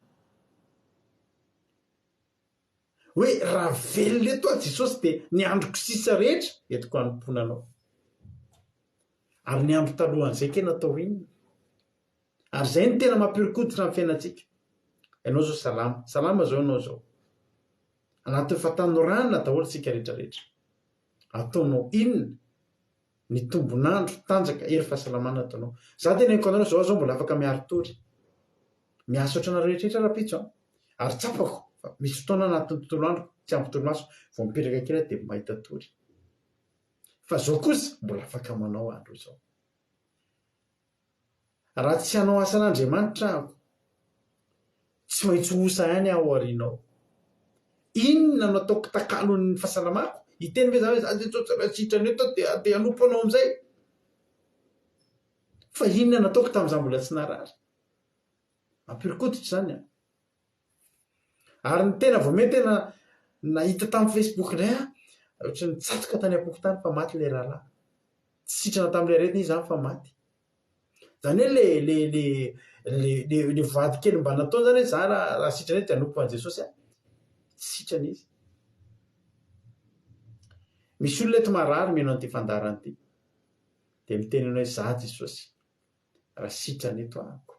hoe raha velona eto a Jesosy dia ny androko sisa rehetra etiko hanomponanao. Ary ny andro talohan'izay ke natao inona? Ary izay ny tena mampirikoditra amin'ny fiainantsika. Ianao zao salama zao ianao zao. Anaty fatanorana daholo sika rehetrarehetra. Ataonao inona? Ny tombonandro tanjaka ery fahasalamana ataonao. Za tena eniko anao zao mbola afaka miaro tory. Miasa ohatranareo rehetrarehetra rapitso ary tsapako. Misy fotoana anatin'ny tontolo andro tsy ampy tolomaso vao mipetraka kely dia mahita tory. Fa zao kosa mbola afaka manao andro zao. Raha tsy hanao asan'Andriamanitra ako, tsy maintsy hosa ihany aho aorianao. Inona no ataoko takalon'ny fahasalamako? Iteny ve za hoe za dia sitrany eto dia hanompo anao amin'izay? Fa inona no ataoko tamin'izany mbola tsy narary? Mampirikoditra izany a. Ary ny tena vao mety tena nahita tamin'ny Facebook indray ohatry ny tsatoka tany am-pokotany fa maty ilay rahalahy. Tsy sitrana tamin'ilay aretina izy izany fa maty. Izany hoe le vady kely mba nataony izany hoe za raha sitrana dia hanompo an'i Jesosy sitrana izy. Misy olona eto marary mino an'ity fandarana ity dia miteny hoe za Jesosy raha sitrana eto ahako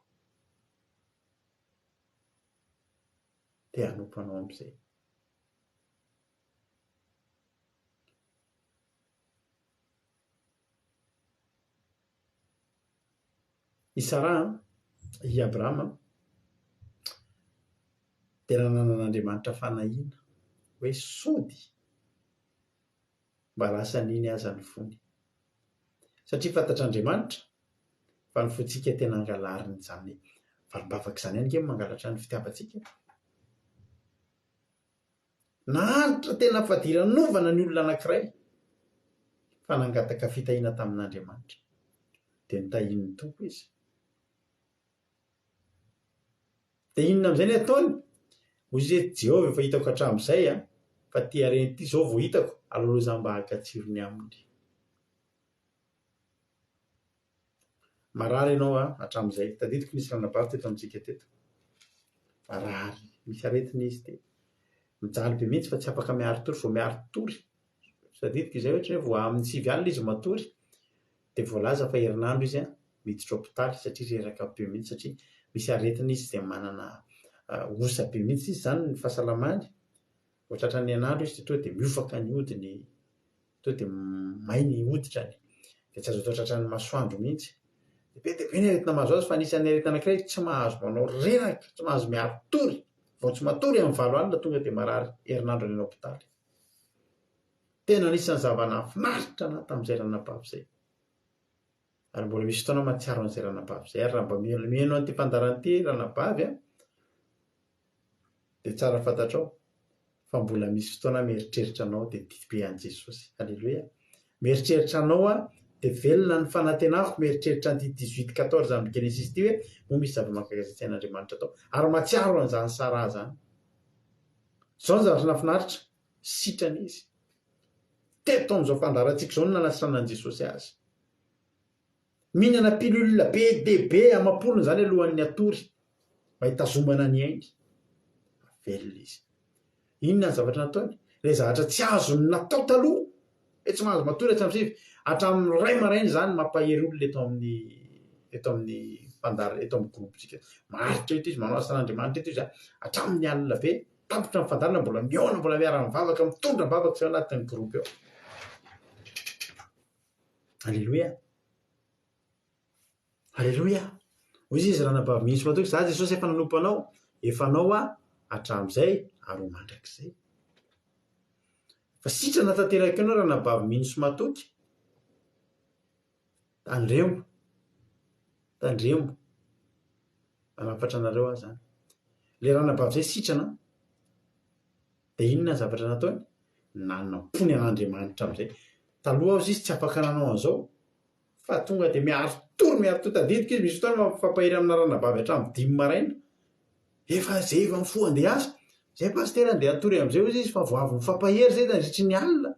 dia hanompo anao amin'izay. I Sara i Abrahama dia raha nanan'Andriamanitra fanahiana hoe sody mba lasa niny aza ny fony. Satria fantatr'Andriamanitra fa ny fontsika tena angalariny izany valibavaka izany ihany ke mangalatra ny fitiavantsika. Nahanitra tena fadiran-novana ny olona anankiray fa nangataka fitahiana tamin'Andriamanitra dia nitahian'ny tompo izy. Dia inona amin'izay ny ataony? Hoy izy Jehovah efa hitako hatramin'izay fa ty hareny ity zao vao hitako aloloza mba hakatsirony aminy. Marary ianao hatramin'izay. Tadidiko nisy ranabavy teto amintsika teto. Marary, misy aretina izy dia mijaly be mihitsy fa tsy afaka miaro tory vao miaro tory. Tadidiko izay ohatra hoe vao amin'ny 9 alina izy matory dia voalaza fa herinandro izy miditra hôpitaly satria reraka be mihitsy satria misy aretina izy dia manana osa be mihitsy izy izany ny fahasalamany. Vao tratran'ny anandro izy tonga dia miofaka ny hodiny, tonga dia mainy hoditrany dia tsy azo atao tratran'ny masoandro mihitsy. Be dia be ny aretina mahazo azy fa anisan'ny aretina anankiray tsy mahazo manao reraka, tsy mahazo miaro tory. Vao tsy matory amin'ny 9 alina tonga dia marary herinandro any hôpitaly. Tena anisan'ny zava-nahafinaritra anahy tamin'izay ranabavy izay. Ary mbola misy fotoana mahatsiaro an'izay ranabavy izay ary raha mba mihaino an'ity fandarana ity ranabavy dia tsara fantatrao fa mbola misy fotoana mieritreritra anao dia dibe an'i Jesosy. Halleloia. Mieritreritra anao dia velona ny fanantenako mieritreritra an'ity 18:14 amin'ny Genesis ity hoe moa misy zava-mahakasika an'Andriamanitra atao. Ary mahatsiaro an'izany Sara zany. Izao ny zavatra nahafinaritra sitrana izy. Teto amin'izao fandarantsika izao no nanasana an'i Jesosy azy. Mihinana pilolina be dehibe amam-polony izany alohan'ny atory mba hitazomana ny ainy. Velona izy. Inona ny zavatra nataony? Ilay zavatra tsy azo natao taloha. Tsy mahazo matory hatramin'izay hatramin'ny ray maraina izany mampahery olona eto amin'ny fandarana eto amin'ny gropitsika. Maritra eto izy manao asan'Andriamanitra eto izy hatramin'ny alina be tapitra ny fandarana mbola mihaona mbola miara-mivavaka mitondra mivavaka ao anatin'ny gropy ao. Halleloia. Halleloia. Hoy izy ranabavy mihitsy matoky za Jesosy efa nanompo anao, efa anao hatramin'izay ary ho mandrakizay. Fa sitrana tanteraka ianao ranabavy mihitsy matoky. Tandremo manafatra anareo aho zany. Ilay ranabavy izay sitrana dia inona ny zavatra nataony? Nanampony an'Andriamanitra amin'izay. Taloha izy tsy afaka nanao an'izao fa tonga dia miaro tory tadidika izy misy fotoana mampampahery amina ranabavy hatramin'ny 5 maraina. Efa izay efa mifoha andeha asa. Izay pasitera andeha atory amin'izay hoy izy fa vao avy mifampahery izay nandritry ny alina.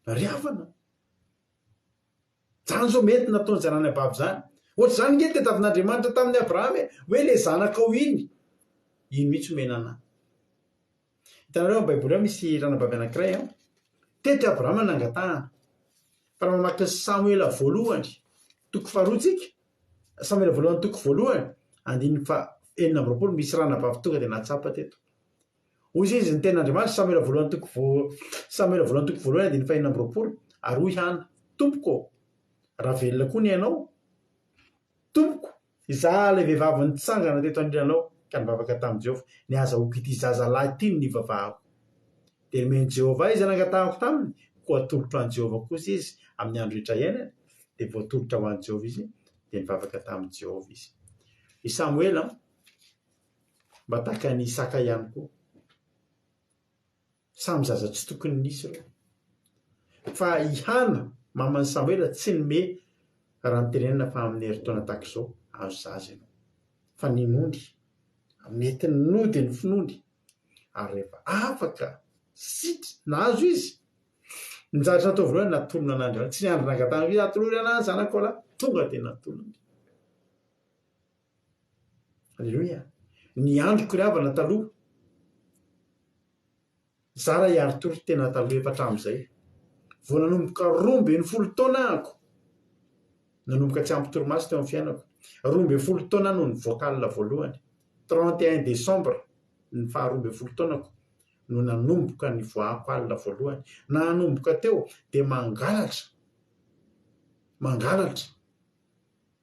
Riavana. Izany izao mety nataony izay ranabavy izany. Ohatry izany nge tadiavin'Andriamanitra tamin'ny Abrahama hoe ilay zanakao iny mihitsy omena anahy. hitanareo amin'ny baiboly ao misy ranabavy anankiray a teto Abrahama nangatahana fa raha mamaky ny Samuela voalohany toko faharoatsika Samuela voalohany toko voalohany 9:7 misy ranabavy tonga dia natsapa teto. Hoy izy ny ten'Andriamanitra Samuela voalohany toko voalohany 9:7 ary hoy Hana tompoko raha velona koa ny ianao tompoko izaho ilay vehivavy nitsangana teto an'ilay ka nivavaka tamin'i Jehovah ny azahoako ity zazalahy ity ny vavahako dia nomeny Jehovah izy nangatahako taminy koa atolotra an'i Jehovah kosa izy amin'ny andro rehetra iainany dia voatolotra ho an'i Jehovah izy dia nivavaka tamin'i Jehovah izy. I Samuela mba tahaka ny Isaka ihany koa samy zaza tsy tokony nisy ireo fa i Hana maman'i Samuela tsy nome raha nitenenina fa amin'ny heritaona tahaka izao azo zaza ianao fa ninondy mety nody ny finondy ary rehefa afaka sitry nahazo izy nijatra natao voalohany natolona an'Andriamanitra tsy niandro nangatahana izy atolory anahy zanako lahy tonga dia natolony. Alleluia. Ny androko ry havana taloha zara iary tory tena taloha efa hatramin'izay vao nanomboka 12 taona ahako nanomboka tsy ampy torimaso teo amin'ny fiainako 12 taona no ny voakalina voalohany 31 décembre ny faha 12 taonako no nanomboka ny voako alina voalohany nanomboka teo dia mangalatra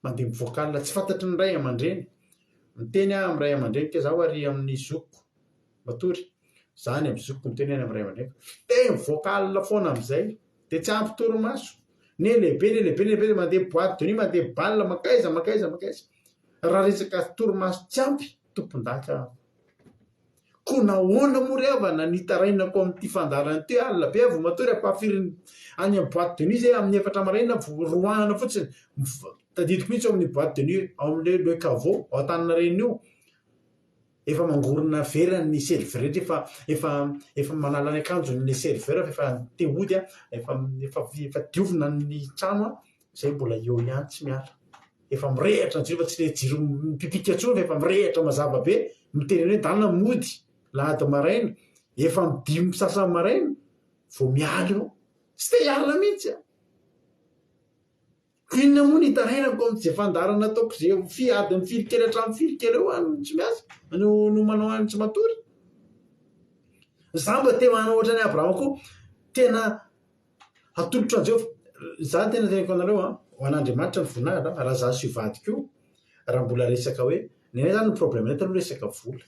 mandeha mivoakalina tsy fantatry ny ray aman-dreny miteny amin'ny ray aman-dreny ka zaho ary amin'ny zoko matory zany amin'ny zoko miteny any amin'ny ray aman-dreny dia mivoakalina foana amin'izay dia tsy ampy torimaso ny lehibe mandeha boîte de nuit mandeha balle makaiza raha resaka torimaso tsy ampy tompon-daka koa nahoana moa ry havana nitarainako amin'ity fandarana ty alina be vo matory ampahafiriny any amin'ny boîte de nuit zay amin'ny 4 maraina roahana fotsiny tadidiko mihitsy ao amin'ny boîte de nuit ao amin'le le caveau ao Antaninarenina io efa mangorona verany ny serveur efa manala ny akanjony serveur efa te hody efa diovina ny trano zay mbola eo ihany tsy miala efa mirehatra ny jiro fa tsy le jiro mipipika tsony fa efa mirehatra mazava be miteny hoe dalina mody lahady maraina efa midimy sasany maraina vao miala eo tsy te hiala mihitsy inona moa nitarainako amin'izay fandarana ataoko zay adiny firy kely hatramin'ny firy kely eo any tsy miasa no manao any tsy matory za mba te manao ohatra ny Abrahama koa tena atolotra an'i Jehovah za tena tenako anareo ho an'Andriamanitra ny voninahitra raha za sy vadiko raha mbola resaka hoe ny zany ny problème nety aloha resaka vola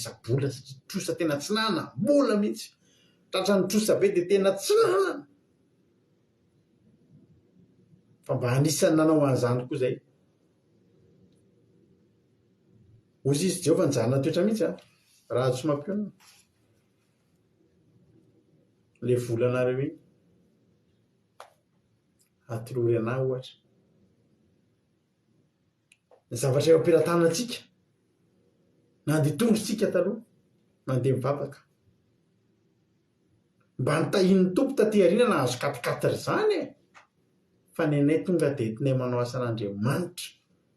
satria trosa tena tsy nana mbola mihitsy tratra ny trosa be dia tena tsy nana fa mba anisany nanao an'izany koa zay ozy izy Jehovah nijanona toetra mihitsy raha azo mampionana le volanareo iny atolory anahy ohatra ny zavatra eo ampiratana antsika nandeha tongotsika taloha mandeha mivavaka mba nitahin'ny tompo taty ariana na azo 4 zany fa ny anay tonga dia entinay manao asan'Andriamanitra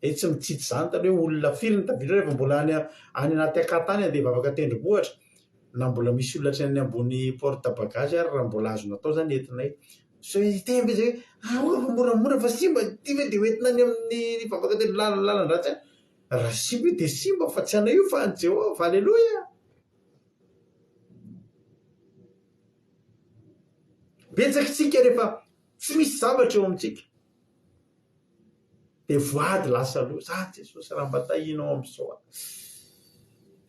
tsy mitsity zany taloha hoe olona firy ny tavidra rehefa mbola any anaty akatany andeha vavaka tendrombohitra na mbola misy olona treny ambony porte bagage ary raha mbola azo natao zany entinay so itembe zay moramora fa simba ty ve dia hoentina any amin'ny vavaka tendro lalandratsy any raha simba dia simba fa tsy anay io fa any Jehovah. Alleluia. Betsaka tsika rehefa tsy misy zavatra eo amintsika dia voady lasa aloha za Jesosy raha mba tahinao amin'izao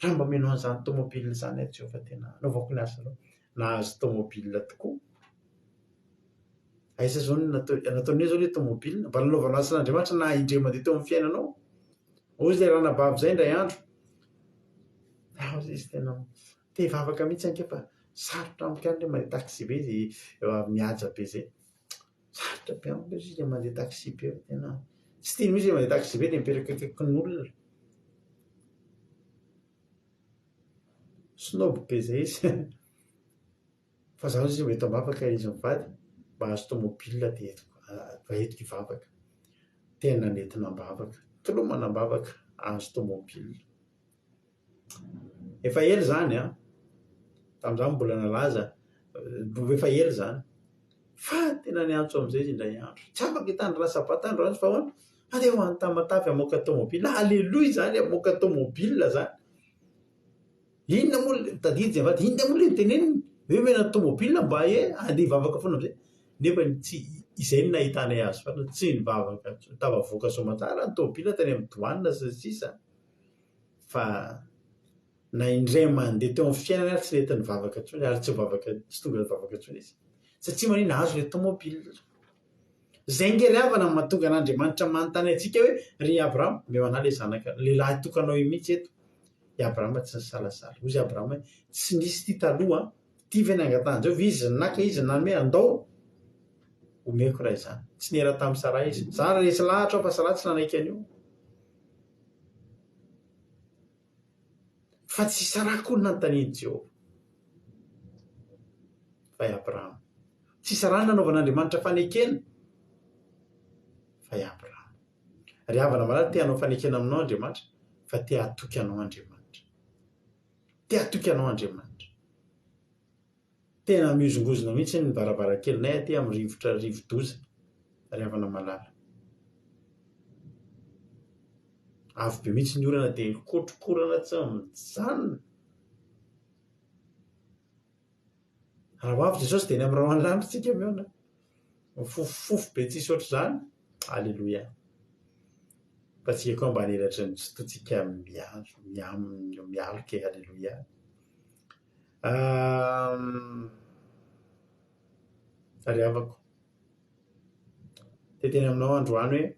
raha mba menao an'izany tomobile zany a Jehovah tena naovako ny asa aloha nahazo tomobile tokoa aiza zao nataonio zao le tomobile mba nanaovanao asan'Andriamanitra na indray mandeha teo amin'ny fiainanao ozy zay ranabavy zay indray andro izy tena te hivavaka mihitsy ankefa sarotra amiko any le mandeha taxi be zay mihaja be zay sarotra be amiko izy le mandeha taxi be tena tsy tiany mihitsy le mandeha taxi be dia mipetraka akaikin'olona snob be zay izy fa zaho izy eto ambavaka izy mivady mba azo tomobile dia entiko hivavaka tena nentina mbavaka toloha manambavaka azo tomobile efa ela zany tamin'izany mbola nalaza efa ely zany fa tena niantso am'izay izy indray andro tsy afaka hitandro raha sabatandro azy fa hoany andeha ho any tamatavy amoaka tomobila aleloia zany amoaka tomobila zany inona moa tadidy zay vady inona moa le niteneniny hoe mena tomobila mba andeha hivavaka foana am'izay nefa tsy izay ny nahitanay azy fa tsy nivavaka tavavoaka somatsara ny tomobila tany amin'ny doanina sisa fa na indray mandeha teo amin'ny fiainana ary tsy lety nivavaka ntsony ary tsy vavaka tsy tonga nivavaka ntsony izy satria manina azo le tomobila zay ngery havana mahatonga an'Andriamanitra manontany antsika hoe ry Abrahama mehona le zanaka lehilahy tokanao mihitsy eto i Abrahama tsy nisalasala ozy Abrahama tsy nisy ty taloha ty ve nangatany zao izy naka izy nanome andao omeko raha izany tsy nera tamin'ny Sara izy zany resy lahatra fa Sara tsy nanaiky an'io fa tsy Sara koa nanontaniany Jehovah fa i Abrahama tsy Sara nanaovan'Andriamanitra fanekena fa i Abrahama ry havana malala te hanao fanekena aminao Andriamanitra fa te hatoky anao Andriamanitra te hatoky anao Andriamanitra tena miozongozona mihitsy ny varavarankelinay aty amin'ny rivotra rivo-doza ry havana malala avy be mihitsy ny orana dia kotrokorana tsy mijanona raha hoavy Jesosy dia ny amin'ny raha landritsika meona fofofofo be tsisy oatra zany alleloia fa tsika koa mba hanelatry ny tsy totsika mialoka alleloia ry havako teteny aminao androany hoe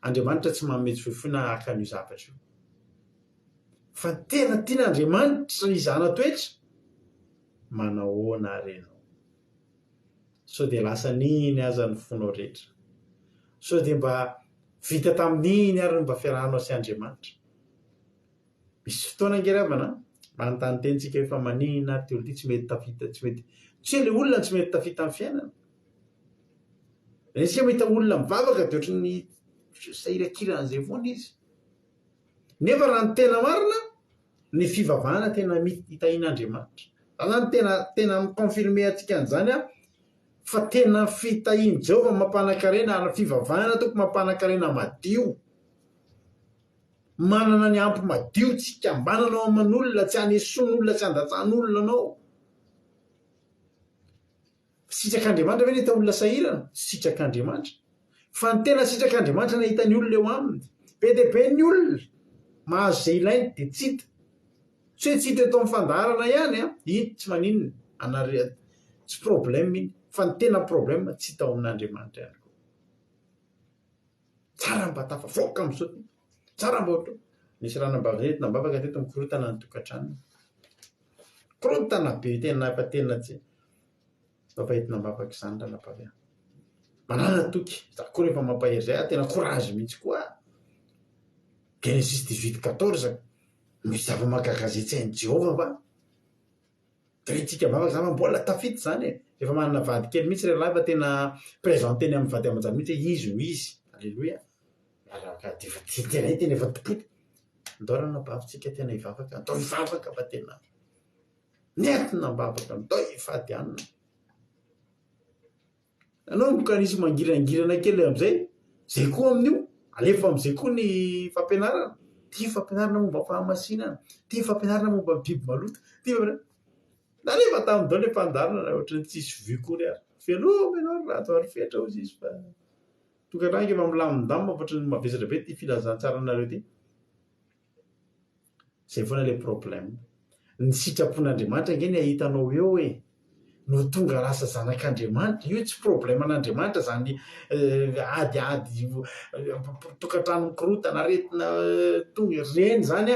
Andriamanitra tsy mametsy foifoina haka an'io zavatra io fa tena tian'Andriamanitra izana toetra manahoana renao so dia lasa niny aza ny fonao rehetra so dia mba vita tamin'iny ary mba fiarahanao sy Andriamanitra misy fotoana ngeravana manontany tentsika efa manina ary teolo ty tsy mety tafita tsy mety tsy le olona tsy mety tafita amin'ny fiainana resika mahita olona mivavaka dia ohatry ny sairakirana zay foana izy nefa raha ny tena marina ny fivavahana tena hitahian'Andriamanitra zany tena mikonfirme atsika an'izany fa tena fitahiany Jehovah mampanakarena ary fivavahana toko mampanakarena madio manana ny ampy madio tsika mbananao aman'olona tsy haneson'olona tsy handatsahan'olona anao sitrak'Andriamanitra ve nahita olona sahirana sitrak'Andriamanitra fa ny tena sitrak'Andriamanitra nahitany olona eo aminy be dia be ny olona mahazo zay ilainy dia tsita tsy hoe tsita eto amin'ny fandaharana ihany iny tsy maninona tsy problème iny fa ny tena problème tsy hita ao amin'Andriamanitra ihany koa tsara mba tafavoaka amin'izao tsara mba ohatra nisy ranam-bavy nambavaka teto mikorotana ny tokantranony korotana be tena fa tena tsy fahita nambavaka izany ranam-bavy manana toky za koa rehefa mampahery zay tena courage mihitsy koa Genesis 18:14 misy zava-mahagaga zay tsy hain'i Jehovah va rehetsika bavaka zany mbola tafity zany efa manana vady kely mihitsy lehilahy fa tena présenteny amin'ny vady aman-jany mihitsy izy ho izy alleloia tena tena efa topoty ndao ranam-bavitsika tena hivavaka ndao hivavaka fa tena nentina mbavaka ndao hivady anina anao mokanisy mangirangirana kely am'izay zay koa amin'io alefa am'izay koa ny fampianarana ty fampianarana momba fahamasinana ty fampianarana momba biby maloto ty nanefa tamindao le fandarana ohatra ny tsisy vy kory ary feloma ianao rato ary fetra ozy izy fa tokandrano efa milamindamina ohatra ny mavesatra be ty filazantsaranaareo ty zay foana le problème ny sitrapon'Andriamanitra nge ny ahitanao eo no tonga lasa zanak'Andriamanitra io tsy problème an'Andriamanitra zany adiady tokantrano mikorotana aretina tonga reny zany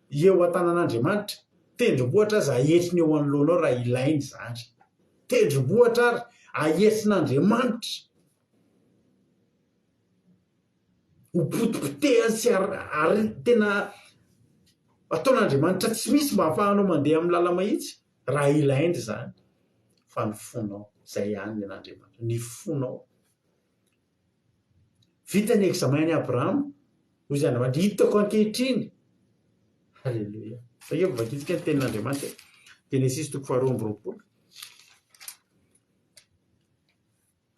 eo an-tanan'Andriamanitra tendrombohatra azy ahetriny eo anoloanao raha ilainy zany tendrombohatra ary aherin'Andriamanitra ho potipotehany sy ary tena ataon'Andriamanitra tsy misy mba hahafahanao mandeha amin'ny lala mahitsy raha ilaindry zany fa ny fonao zay ihany an'Andriamanitra ny fonao vita ny examen Abrahama hozy Andriamanitra hitako ankehitriny halleloia fa eo vakitsika ny tenin'Andriamanitra Genesis 2:20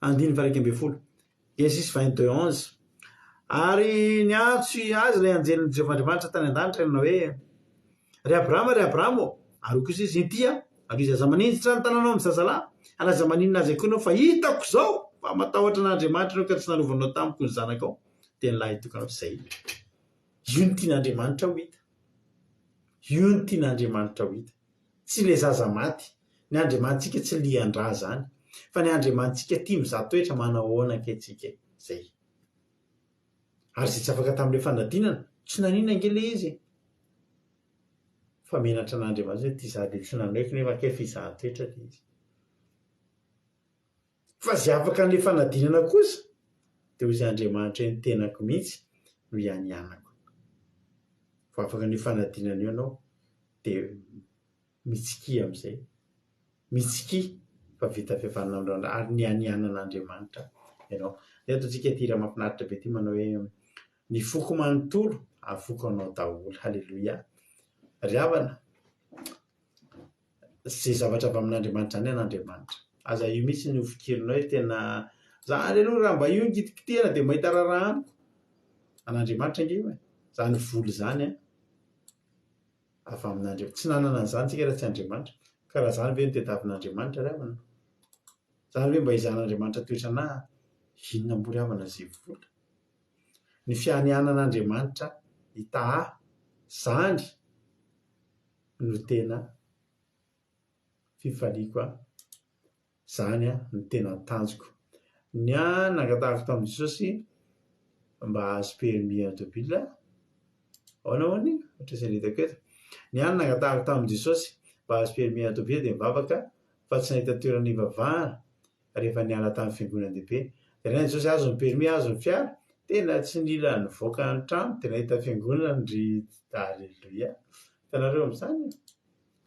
andiny varaiky amby folo Genesis 22:11 ary niatsy azy lay anjelin'ny Jehovandriamanitra tany an-danitra na hoe ry Abramo ary kosa izy intia ary izy aza maninditra ny tananao amin'ny zazalahy anaza maninona azy koa nao fa hitako zao fa matahotra n'Andriamanitra nao ka tsy nanovanao tamiko ny zanakao dia nylahy tokanao zay io ny tian'Andriamanitra ho hita io ny tian'Andriamanitra ho hita tsy le zaza maty ny Andriamanitsika tsy lian-dra zany fa ny Andriamanitsika tia mizaha toetra manahoana ankehtsika zay ary zay tsy afaka tamin'ilay fanadinana tsy nanina angele izy fa menatra n'Andriamanitra hoe tia zady tsy nanoeky nefa kefa izaha toetra le izy fa zay afaka n'ilay fanadinana kosa dia hoy izy Andriamanitra hoe ny tenako mihitsy no ihanianako fa afaka n'ilay fanadinana io ianao dia mitsikia amin'izay mitsikia fa vita fihavanana amin'Andriamanitra ary ny anianan'Andriamanitra ianao dia ataontsika ty raha mahafinaritra be ty manao hoe ny foko manontolo avoko anao daholo halleloia ry havana zay zavatra avy amin'Andriamanitra any an'Andriamanitra aza io mihitsy ny ofikirinao hoe tena zany aloha raha mba io kitikitena dia mahita raharaha amiko an'Andriamanitra nge io zany voly zany avy amin'Andriamanitra tsy nanana an'izany tsika raha tsy Andriamanitra ka raha zany ve no tadiavin'Andriamanitra ry havana zany hoe mba hizahan'Andriamanitra toetra na inona mbo ry havana zay vola ny fianianan'Andriamanitra hita zany no tena fifaliako zany no tena tanjoko ny nangatahako tamin'i Jesosy mba ahazo permis automobile ao nahoany ohatra izay hitako eto ny nangatahako tamin'i Jesosy mba ahazo permis automobile dia mivavaka fa tsy nahita toerana ivavahana rehefa niala tamin'ny fiangonandehibe dia ny Jesosy azo ny permis azo ny fiara tena tsy nila nivoaka ny trano dia nahita fiangonana ry halleloia hitanareo amin'izany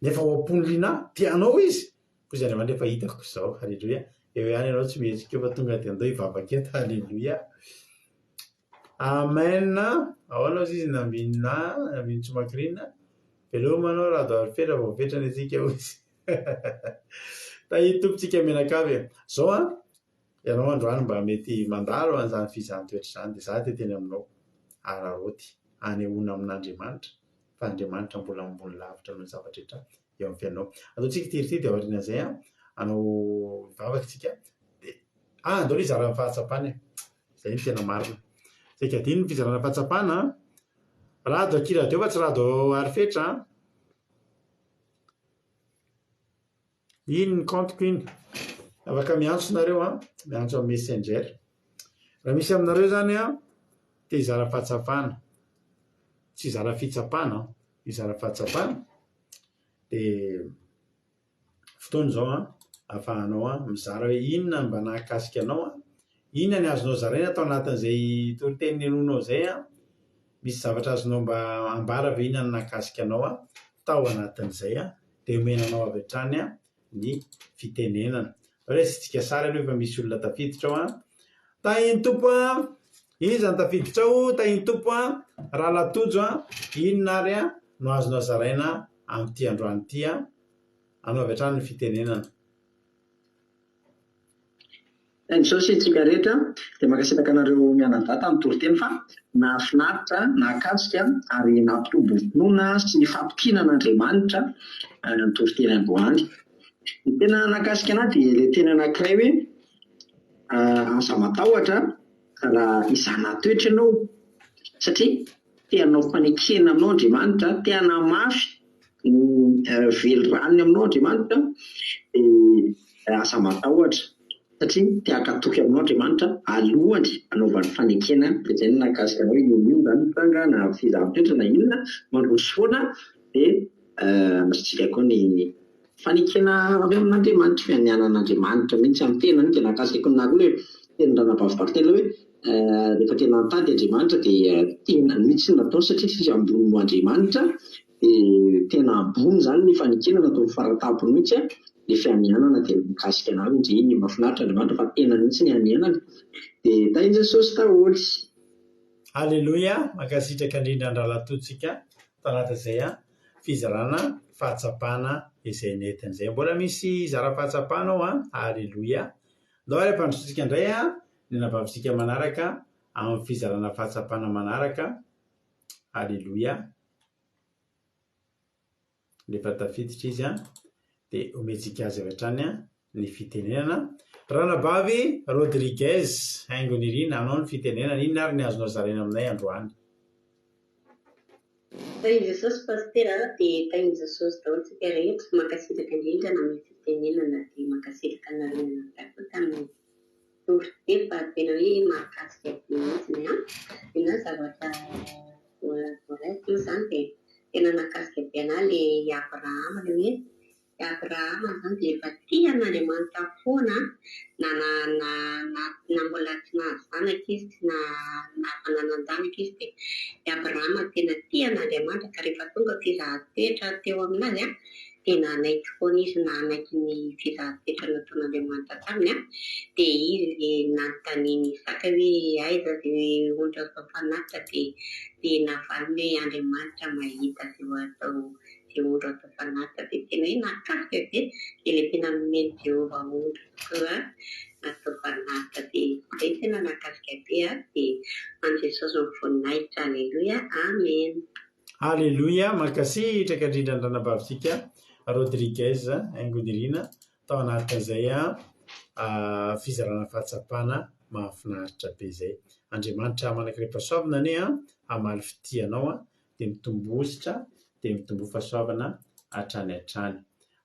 nefa ao am-pony linahy tianao izy koa izy Andriamanitra efa hitako izao halleloia eo ihany ianao tsy mihetsika fa tonga dia andao hivavaka eto halleloia amen ao anao izy namino tsomakrina veloma anao raha dao arifetra vao vetrany atsika ozy tahita tompontsika menakavy zao ianao androany mba mety mandalo an'izany fizahany toetra izany dia za teteny aminao araroty anehoana amin'Andriamanitra fa Andriamanitra mbola ambony lavitra noho ny zavatra rehetra eo amin'ny fiainanao ataontsika tirity dia aorian'izay anao vavaka tsika dia andao ilay izarana fahatsapana izay ny tena marina zay kadiny ny fizarana fahatsapana rado akiradio fa tsy rado arifetra iny ny compteko iny afaka miantso nareo miantso amin'ny messenger raha misy aminareo zany dia hizara fahatsapana tsy hizara fitsapana hizara fahatsapana dia fotoana izao ahafahanao mizara hoe inona mba nahakasika anao inona ny azonao zaraina atao anatin'izay toriteniny enonao zay misy zavatra azonao mba ambara ve inona ny nahakasika anao tao anatin'izay dia omenanao avy hatrany ny fitenenana resitsika sara aloha efa misy olona tafiditra ao tahiny tompo izy zany tafiditra ao tahiny tompo raha latojo inona ary no azonao zaraina amin'ity androany ity anao avy hatrany ny fitenenana izao sitsika rehetra dia makasitaka anareo mianadata amin'ny toriteny fa nahafinaritra nahakasika ary nampitombo finoana sy ny fampikinan'Andriamanitra ny toriteny androany ny tena nakasika anahy dia ilay tena anankiray hoe asa matahotra raha izana toetra ianao satria tianao fanekena aminao Andriamanitra tiana mafy ny velonranony aminao Andriamanitra dia asa matahotra satria tiakatoky aminao Andriamanitra alohany anaovany fanekena dia izay no nakasika anao io zany tranga na fizahan-toetra na inona mandroso foana dia misitsika koa ny fanekena avy amin'Andriamanitra fianianan'Andriamanitra mihitsy amin'ny tenany dia nakasika na koa hoe tenin-dranabavibartela hoe rehefa tena nitady Andriamanitra dia tena mihitsy natao satria tsisy ambony no Andriamanitra dia tena ambony zany ny fanekena natao faratapony mihitsy ny fianianana dia mikasika anazy dia iny mahafinaritra Andriamanitra fa tena mihitsy ny anianana dia tahiny Jesosy taholy halleloia makasitraka indrindra andralatotsika tanatazay fizarana fahatsapana izay nentin'izay mbola misy zara-pahatsapanao alleloia ndao ary ampandrotsika indray ny nabavisika manaraka amin'ny fizarana fahatsapana manaraka alleloia rehefa tafiditra izy dia ometsika azy avy hatrany ny fitenenana ranabavy Rodriguez haingony irina anao ny fitenenana inona ary ny azonao zaraina aminay androany Tain'i Jesosy pastera dia tain'i Jesosy daholo tsika rehetra mankasitraka indrindra na amin'ny fitenenana dia mankasitraka narenana dakoa tamin'ny torotefa tena hoe mahakasika be mihitsiny ina zavatra voaraiko io zany dia tena nakasika be anahy ilay Abrahama ilay hoe Abrahama zany dia efa tian'Andriamanitra foana na mbola tsy nahazanaka izy tsy nanan-danaka izy dia Abrahama tena tian'Andriamanitra ka rehefa tonga fizahan-toetra teo aminazy dia nanaiky foana izy nanaiky ny fizahan-toetra nataon'Andriamanitra taminy dia izy nanontaniany Isaka hoe aiza izay ondry azo fanatitra dia navaly hoe Andriamanitra mahita izay atao ondro atao fanatitra dia tena hoe nakasika be ilay tena nomeny Jehova ondro tokoa atao fanatitra dia izay tena nakasika be dia an Jesosy mivoninahitra alleloia amen alleloia mankasitraka indrindra ny ranabavisika Rodriguez aingonirina tao anatin'izay fizarana fahatsapana mahafinaritra be izay Andriamanitra manankirepasoavana ane hamaly fitianao dia mitombositra dia mitombo fahasoavana hatrany hatrany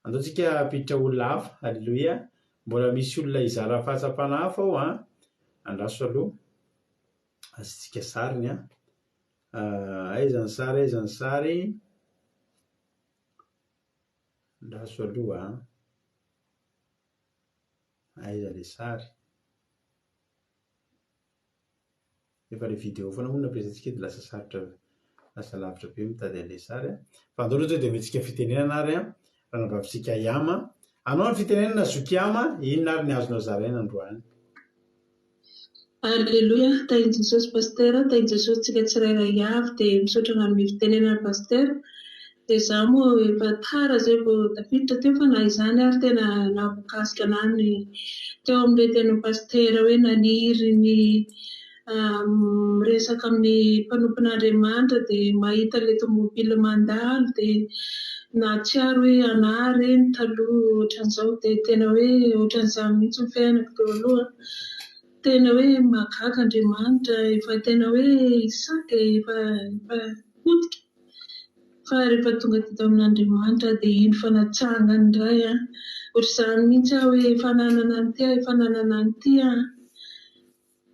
andaontsika apiditra olona hafa alleloia mbola misy olona izara fahatsapana hafa ao andraso aloha azontsika sariny aizany sary andraso aloha aiza le sary efa le vidéo foana moa nampiasantsika dia lasa sarotra lasa lavitra be mitady an'ilay sary fa andao loatra dia ometsika fitenenana ary ranabavisika Iama anao ny fitenenana Zokiama inona ary ny azonao zaraina androany Alleluia tain'i Jesosy pastera tain'i Jesosy tsika tsirairay avy dia misaotra manome fitenenana pastera dia izaho moa efa tara izay vao tafiditra teo fa na izany ary tena nahavoakasika anahy ny teo amin'ilay tena pastera hoe naniry ny miresaka amin'ny mpanompon'Andriamanitra dia mahita ilay tomobily mandalo dia nahatsiaro hoe anahy ireny taloha ohatran'izao dia tena hoe ohatran'izany mihitsy ny fiainako teo aloha tena hoe mahagaga Andriamanitra efa tena hoe Isaka efa potika fa rehefa tonga teto amin'Andriamanitra dia iny fanatsahana indray ohatr'izany mihitsy hoe efa nanana an'ity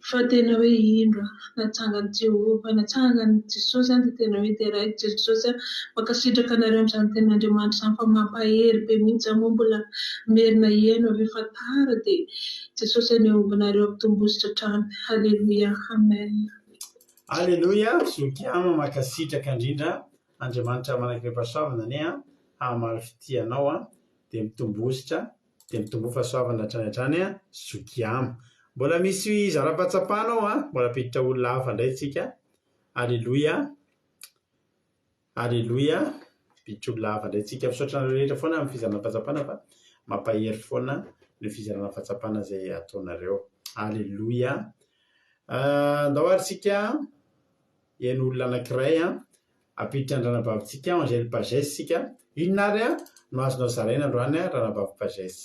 fa tena hoe indro natsangany Jehova natsangany Jesosy dia tena hoe dia raiko Jesosy mankasitraka anareo amin'izany ten'Andriamanitra izany fa mampahery be mihitsy moa mbola merina hiaino avy efa tara dia Jesosy anehombinareo ampitombosotra hatrany alleluia amen alleluia Zokiama mankasitraka indrindra Andriamanitra manankirepasoavana ane hamaly fitianao dia mitombositra dia mitombo fahasoavana hatrany hatrany Zokiama mbola misy zara-patsapanao mbola apiditra olona hafa indray tsika alleluia alleluia apiditra olona hafa indray tsika misaotra nareo rehetra foana amin'ny fizarana fahatsapana fa mampahery foana ny fizarana fahatsapana izay ataonareo alleluia ndao ary tsika eny olona anankiray apiditra ny ranabavintsika Angèle Pagès sika inona ary no azonao zaraina androany ranabavy Pagès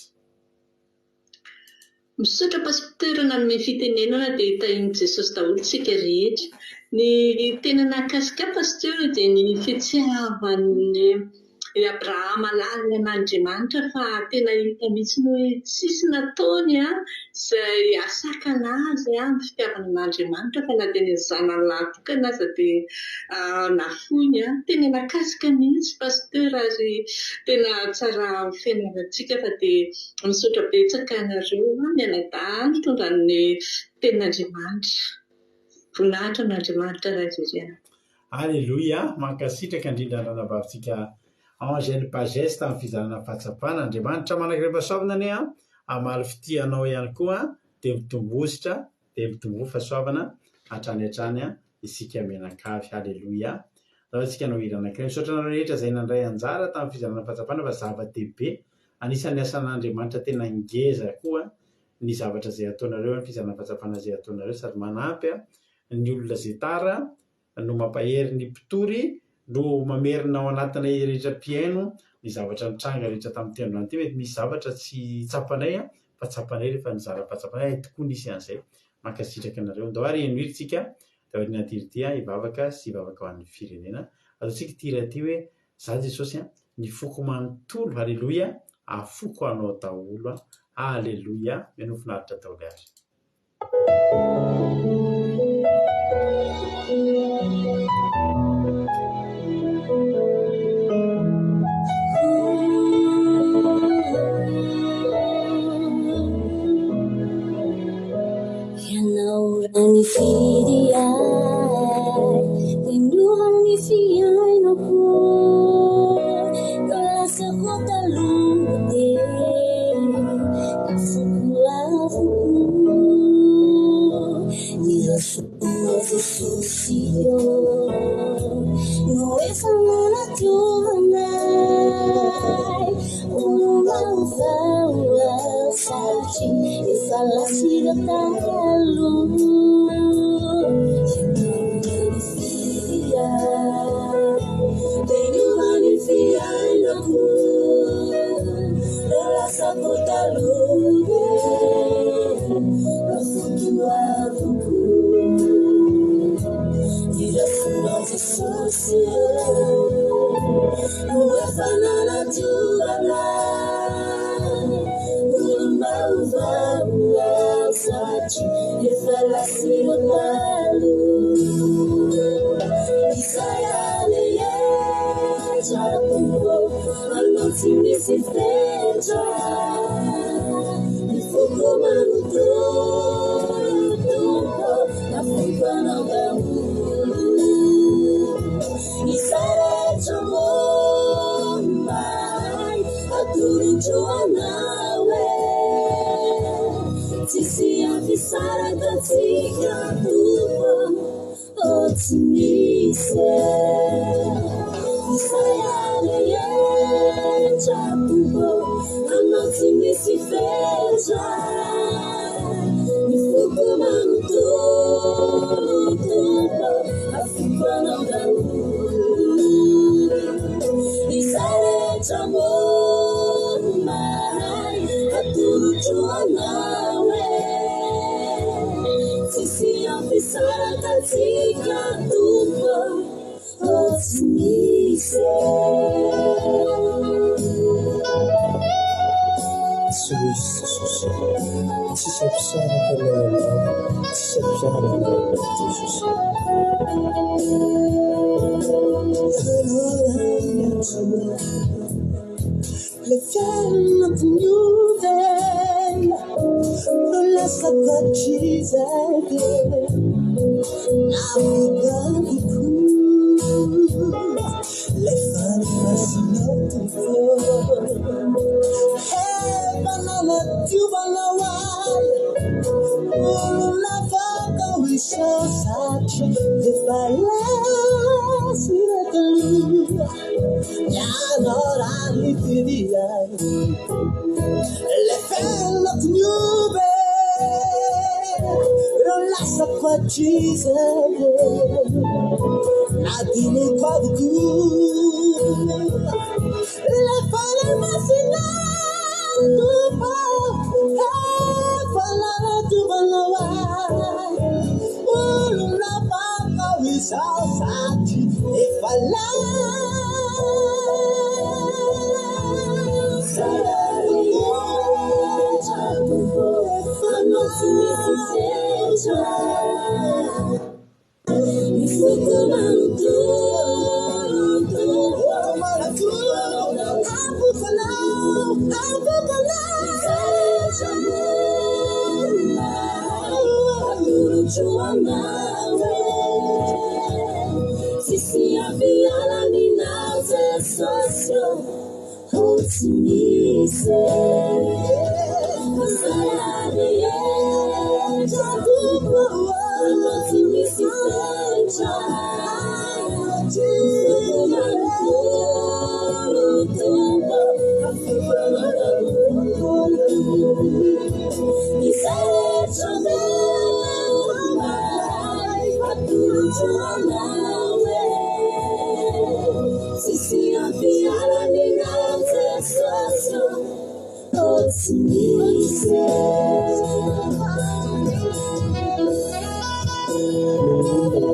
misaotra pastera nanome fitenenana dia tain'i Jesosy daholo tsika rehetra ny tena nakasika pastera dia ny fitiavan'ny Abrahama lalina an'Andriamanitra fa tena hita mihitsy hoe tsisy nataony izay asaka anazy amin'ny fitiavana an'Andriamanitra fa na tena ny zanany lahy tokana aza dia nafony tena nakasika mihitsy pastera ary tena tsara fiainantsika fa dia misaotra betsaka anareo mianadahy mitondran'ny tenin'Andriamanitra voninahitra n'Andriamanitra raha izay alleluia mankasitraka indrindra ny ranabavintsika Angèle Pagès tamin'ny fizarana fahatsapana Andriamanitra manankirepasoavana ane hamaly fitianao ihany koa dia mitombositra dia mitombo fahasoavana hatrany hatrany isika mianakavy alleluia zatsika no irana misaotra rehetra zay nandray anjara tamin'ny fizarana fahatsapana fa zava-dehibe anisan'ny asan'Andriamanitra tena ngeza koa ny zavatra zay ataonareo ny fizarana fahatsapana zay ataonareo sady manampy ny olona zay tara no mampahery ny mpitory no mamerina ao anatina rehetra-piaino ny zavatra nitranga rehetra tamin'ny tendrony ty mety misy zavatra tsy tsapanay fa tsapanay rehefa nizara fahatsapanay tokoa nisy an'izay mankasitraka anareo ndoary enoiritsika dahory natiritia ivavaka sy ivavaka ho an'ny firenena ataotsika tira ty hoe za Jesosy ny foko manontolo halleloia afoko anao daholo halleloia menofinaritra daholo azy Ani firi ai, tenuhani fiai no ku, kalasa kota lute, kafuku, nila suku susio, no efamana tuhanai, ulang faula sachi, ifalasi datalu.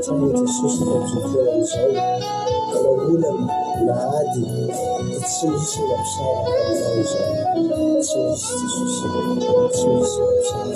tamin'ny Jesosy nampivoan'izao kalao olana na ady dia tsy misy mampisaraka aminao izao tsy misy Jesosy tsy misy mampisaraka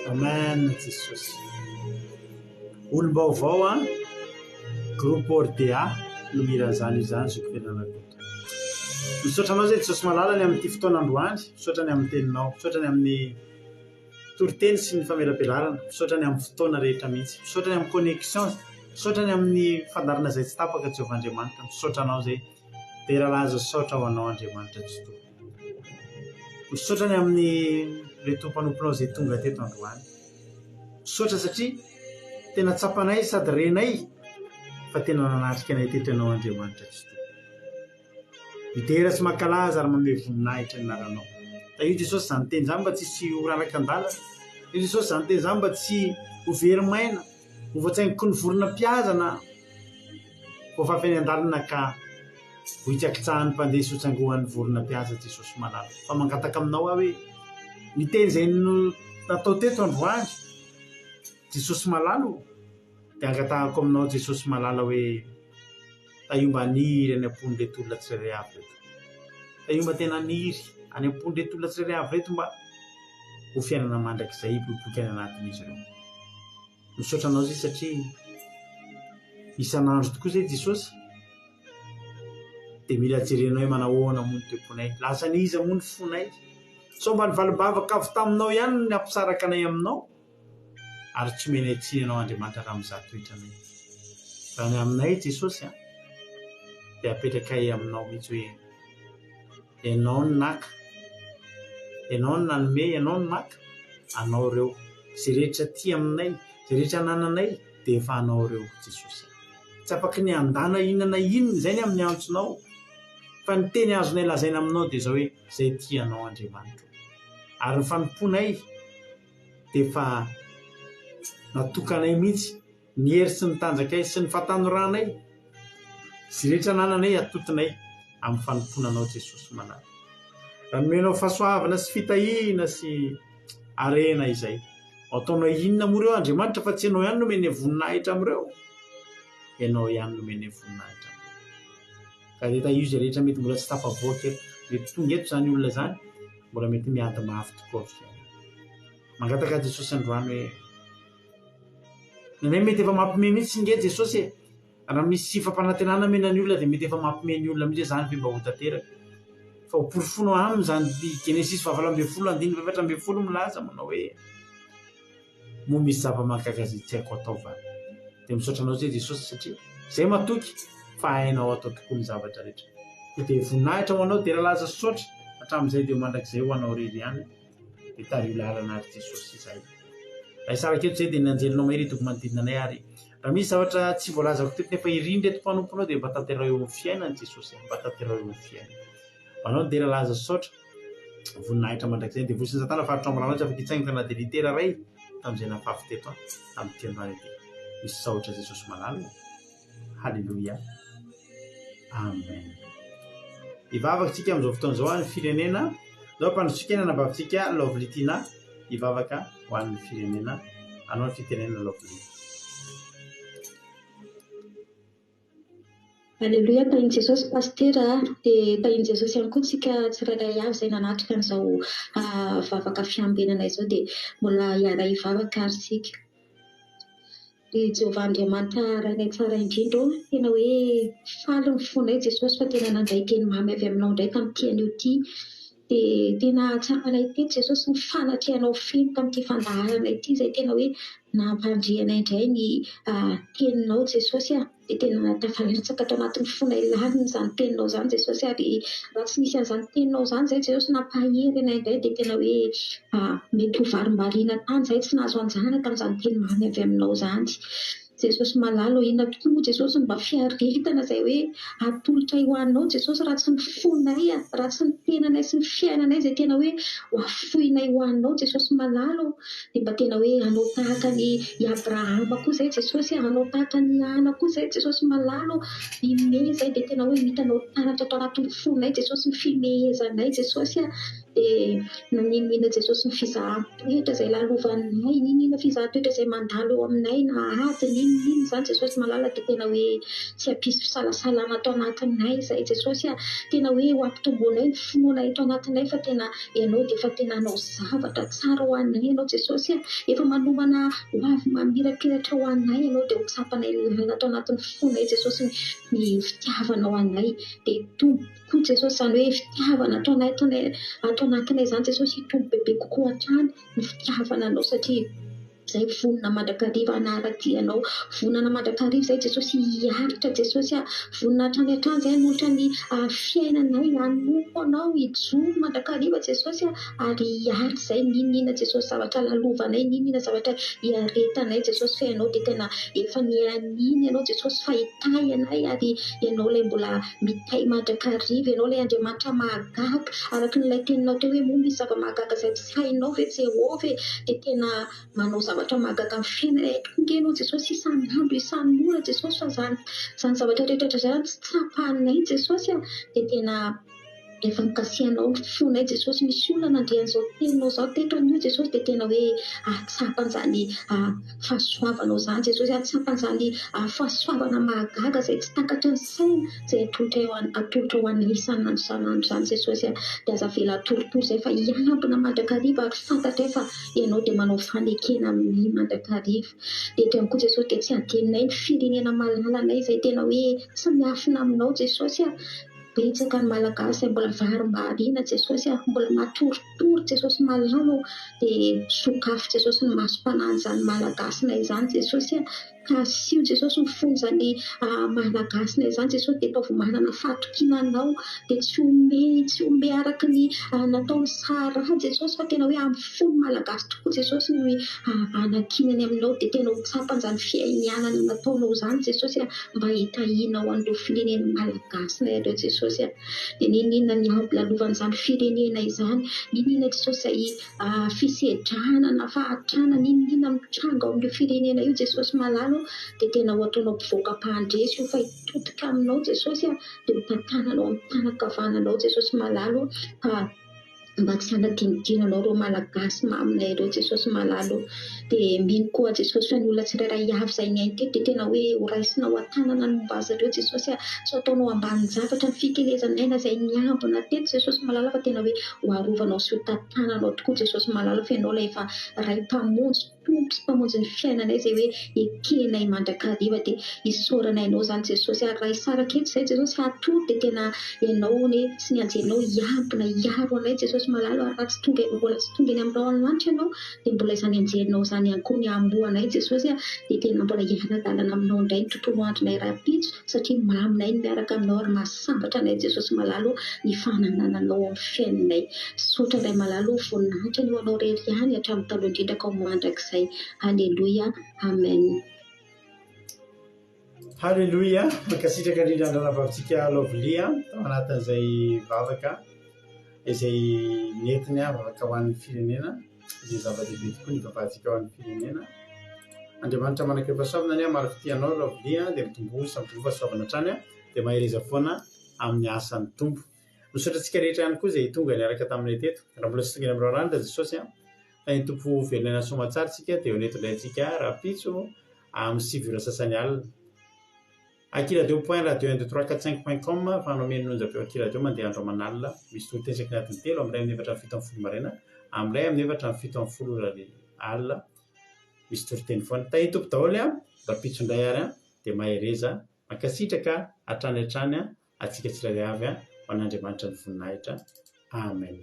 Amen Jesosy. Olom-baovao a groupe RDA no miran'izany izany zoko fianarana. Misaotranao zay Jesosy malalany amin'ity fotoanandroany, misaotrany amin'ny teninao, misaotrany amin'ny toriteny sy ny famelabelarana, misaotrany amin'ny fotoana rehetra mihitsy, misaotrany amin'ny connexion, misaotrany amin'ny fandarana izay tsy tapaka Jehovahandriamanitra, misaotranao zay tera laza saotra ho anao Andriamanitra tsy toa. Misaotrany amin'ny le tompanomponao zay tonga teto androany. Misaotra satria tena tsapanay sady renay fa tena nanatrika anay teto ianao Andriamanitra tsy toa. Midera sy mankalaza ary manome voninahitra ny anaranao. Da io Jesosy izany teny izany mba tsisy ho raraka-ndalana. Io Jesosy izany teny izany mba tsy ho verimaina, ho voatsaingoky ny vorona-piazana, voafafy any an-dalana ka ho hitsakitsahan'ny mpandeha sy ho tsaingohan'ny vorona-piaza Jesosy malala. Fa mangataka aminao aho hoe ny teny izay natao teto androany Jesosy malalo dia angatahako aminao Jesosy malala hoe tahiomba niry any am-pon'reto olona tsirairay avy reto. Tahiomba tena niry any am-pon'reto olona tsirairay avy reto mba ho fiainana mandrakizay hipoipoika any anatin'izy ireo. Misaotranao zay satria isan'andro tokoa zay Jesosy dia mila jerenao hoe manahoana moa ny tomponay. Lasa niza moa ny fonay. So mba nivalibavaka avy taminao ihany ny ampisaraka anay aminao ary tsy mena itsiny ianao Andriamanitra raha mizaha toetra anay. Raha ny aminay Jesosy dia apetrakay aminao mihitsy hoe ianao ny naka, ianao ny nanome, ianao ny maka, anao ireo izay rehetra ty aminay, izay rehetra nananay dia efa anao ireo Jesosy. Tsy afaky ny andana inona inona izay ny amin'ny antsonao fa ny teny azonay lazaina aminao dia izao hoe izay ty anao Andriamanitra. Ary ny fanomponay dia efa natokanay mihitsy ny hery sy ny tanjakay sy ny fatanoranay sy rehetra nananay atotonay amin'ny fanomponanao Jesosy manala. Raha nomenao fahasoavana sy fitahiana sy arena izay ataonao inona moa ireo Andriamanitra fa tsy ianao ihany nomeny voninahitra amin'ireo. Ianao ihany nomeny voninahitra amin'ireo. Ka rehefa io izay rehetra mety mbola tsy tafavoaka mety tonga eto izany olona izany mbola mety miady mafy tokoa avy. Mangataka Jesosy androany hoe mety efa mampime mihitsy nge Jesosy raha misy fampanantenana menany olona dia mety efa mampime ny olona mihitsy izany mba ho tanteraka. Fa ho porofonao aminy izany Genesis 19:17 milaza manao hoe moa misy zava-mahagaga izay tsy haiko atao va. Dia misaotranao zay Jesosy satria izay matoky fa hainao atao tokoa ny zavatra rehetra. Dia voninahitra ho anao dia laza saotra hatramin'izay dia mandrakizay ho anao rery ihany dia tario lalana ary Jesosy izay. Raha isaraketo izay dia ny anjelinao mahery toko manodidina anay ary raha misy zavatra tsy voalazako teto nefa irindra eto mpanomponao dia mba tanterao eo amin'ny fiainany Jesosy, mba tanterao eo amin'ny fiainany. Manao ny dera laza saotra voninahitra mandrakizay dia vosin'ny satana faritra am'ranotsy afaka hitsaingoka na dia litera ray tamin'izay nafafy teto tamin'ny tiandroany ity. Misy saotra Jesosy malala. Halleluia. Amen. Ivavaka tsika amin'izao fotoan'izao ny firenena. Zao mpandrotsika nanambavintsika Lovely ivavaka ho an'ny firenena anao ny fitenena Lovely. Halleluia, tahiny Jesosy pastera dia tahiny Jesosy ihany koa tsika tsirairay avy izay nanatrika an'izao vavaka fiambenana izao dia mbola hiara hivavaka ary tsika. ry Jehovah Andriamanitra rainay tsara indrindra tena hoe faly ny fonay Jesosy fa tena nandray teny mamy avy aminao ndraika amin'ity anio ity dia tena tsapanay teto Jesosy ny fanatrianao feno tamin'ity fandaharana ity izay tena hoe nampandrianay indray ny teninao Jesosy dia tena tafalitsaka tao anatin'ny fonay lalina izany teninao izany Jesosy ary raha tsy nisy an'izany teninao izany izay Jesosy nampahery anay indray dia tena hoe mety ho varim-bariana tany izay tsy nahazo anjanaka amin'izany teny mamy avy aminao izany Jesosy malalo inona tokoa Jesosy mba fiaretana izay hoe atolotra io anao Jesosy raha tsy ny fonay raha tsy ny tenanay sy ny fiainanay izay tena hoe hoafoinay ho anao Jesosy malalo dia mba tena hoe anao tahaka ny Abrahama koa izay Jesosy anao tahaka ny Ana koa izay Jesosy malalo ny mezay dia tena hoe mitanao taratra tao anatin'ny fonay Jesosy ny fimehezanay Jesosy dia naninina Jesosy ny fizahan-toetra izay lalovanay ninina fizahan-toetra izay mandalo eo aminay na ady ninina izany Jesosy malala dia tena hoe tsy hampisy fisalasalana tao anatinay izay Jesosy tena hoe ho ampitomboanay ny finoanay tao anatinay fa tena ianao dia efa tena anao zavatra tsara ho anay ianao Jesosy efa manomana ho avy mamirapiratra ho anay ianao dia ho tsapanay lalina tao anatin'ny fonay Jesosy ny fitiavanao anay dia tombokoa Jesosy izany hoe fitiavana atao anatinay izany Jesosy hitombo bebe kokoa hatrany ny fitiavana anao satria izay vonona mandrakariva anaradianao vonana mandrakariva izay Jesosy hiaritra Jesosy vonona hatrany hatrany izay hanolotra ny fiainanay hanompo anao hijoro mandrakariva Jesosy ary hiaritra izay ninina Jesosy zavatra lalovanay ninina zavatra hiaretanay Jesosy fa ianao dia tena efa nianiny ianao Jesosy fa hitay anay ary ianao ilay mbola mitay mandrakariva ianao ilay Andriamanitra mahagaga araka n'ilay teninao teo hoe moa misy zava-mahagaga izay tsy hainao ve Jehovah dia tena manao zavatra mahagaga amin'ny fiainanay tonga ianao Jesosy isan'andro isan'ora Jesosy fa zany zavatra rehetra izany tsy tsapahanay Jesosy dia tena efa nikasihanao ny fonay Jesosy misy olona nandrian'izao teninao izao teto amin'io Jesosy dia tena hoe atsapan'izany fahasoavanao izany Jesosy atsapan'izany fahasoavana mahagaga izay tsy takatra ny saina izay atolotra ho anay isan'andro izany Jesosy dia aza vela atorotoro izay fa hiambina mandrakariva ary fantatra fa ianao dia manao fanekena amin'ny mandrakariva dia eto ihany koa Jesosy dia tsy adeninay ny firenena malalanay izay tena hoe tsy miafina aminao Jesosy betsaka ny malagasy mbola varim-bariana Jesosy mbola matoritory Jesosy malamo dia sokafo Jesosy ny masom-pananjany malagasynay izany Jesosy ka sio Jesosy ny fonjany malagasynay izany Jesosy dia ataovy manana fatokinanao dia tsy ome araka ny nataony Sara Jesosy fa tena hoe amin'ny fony malagasy tokoa Jesosy ny anakinany aminao dia tena ho tsapan'izany fiainianana nataonao izany Jesosy mba hitahinao an'ireo firenena malagasynay ireo Jesosy dia ninina ny ampy lalovan'izany firenena izany ninina Jesosy izay fisedrana na fahatrana ninina mitranga ao amin'ireo firenena io Jesosy malalo dia tena ho ataonao mpivoaka-pandresy io fa hitotika aminao Jesosy dia ho tantananao amin'ny tanakavananao Jesosy malalo mba tsy hanadinidinanao ireo malagasy maminay ireo Jesosy malalo dia mino koa Jesosy fa ny olona tsirairay avy izay ny ainy teto dia tena hoe ho raisinao an-tanana ny momba azy ireo Jesosy so ataonao ambanin'ny zavatra ny fikelezanaina izay niambina teto Jesosy malala fa tena hoe ho arovanao sy ho tantananao tokoa Jesosy malala fa ianao ilay efa ray mpamonjy tompo sy mpamonjy ny fiainanay izay hoe ekenay mandrakariva dia hisoranay ianao izany Jesosy ary raha hisara keto izay Jesosy atory dia tena ianao sy ny anjelinao hiampina hiaro anay Jesosy malalo ary raha mbola tsy tonga eny amin'irao lanitra ianao dia mbola izany anjelinao izany ihany koa ny amboanay Jesosy dia tena mbola hiara-dalana aminao indray ny tontolo andronay rapitso satria maminay ny miaraka aminao ary mahasambatra anay Jesosy malalo ny fananananao amin'ny fiainanay sotra iray malalo voninahitra ny ho anao rery ihany hatramin'ny taloha indrindra ka ho mandrakizay Halleluia Amen. Halleluia mankasitraka indrindra andranavavitsika Lovlia tao anatin'izay vavaka izay netiny vavaka ho an'ny firenena izay zava-dehibe tokoa ny vavahantsika ho an'ny firenena Andriamanitra manana fahasoavana ny marika tianao Lovlia dia mitombo samby fahasoavana hatrany dia mahereza foana amin'ny asan'ny tompo nosotratsika rehetra ihany koa izay tonga niaraka taminay teto raha mbola tsy tonga amin'ny rarandra Jesosy fa ny tompo velona soamantsaritsika dia ho netointsika rapitso amin'ny 7 sasany alina akiradio.radio12345.com fanomenonjapeo akiradio mandeha andro aman'alina misy tolotesaka anatin'ny telo amin'ny ray amin'ny efatra amin'ny 7 amin'ny folo maraina amin'ny ray amin'ny efatra amin'ny 7 amin'ny folo alina misy toloteny foana tahitompo daholo raha pitsondray ary dia mahereza mankasitraka hatrany hatrany atsika tsirairay avy ho an'Andriamanitra ny voninahitra. Amen.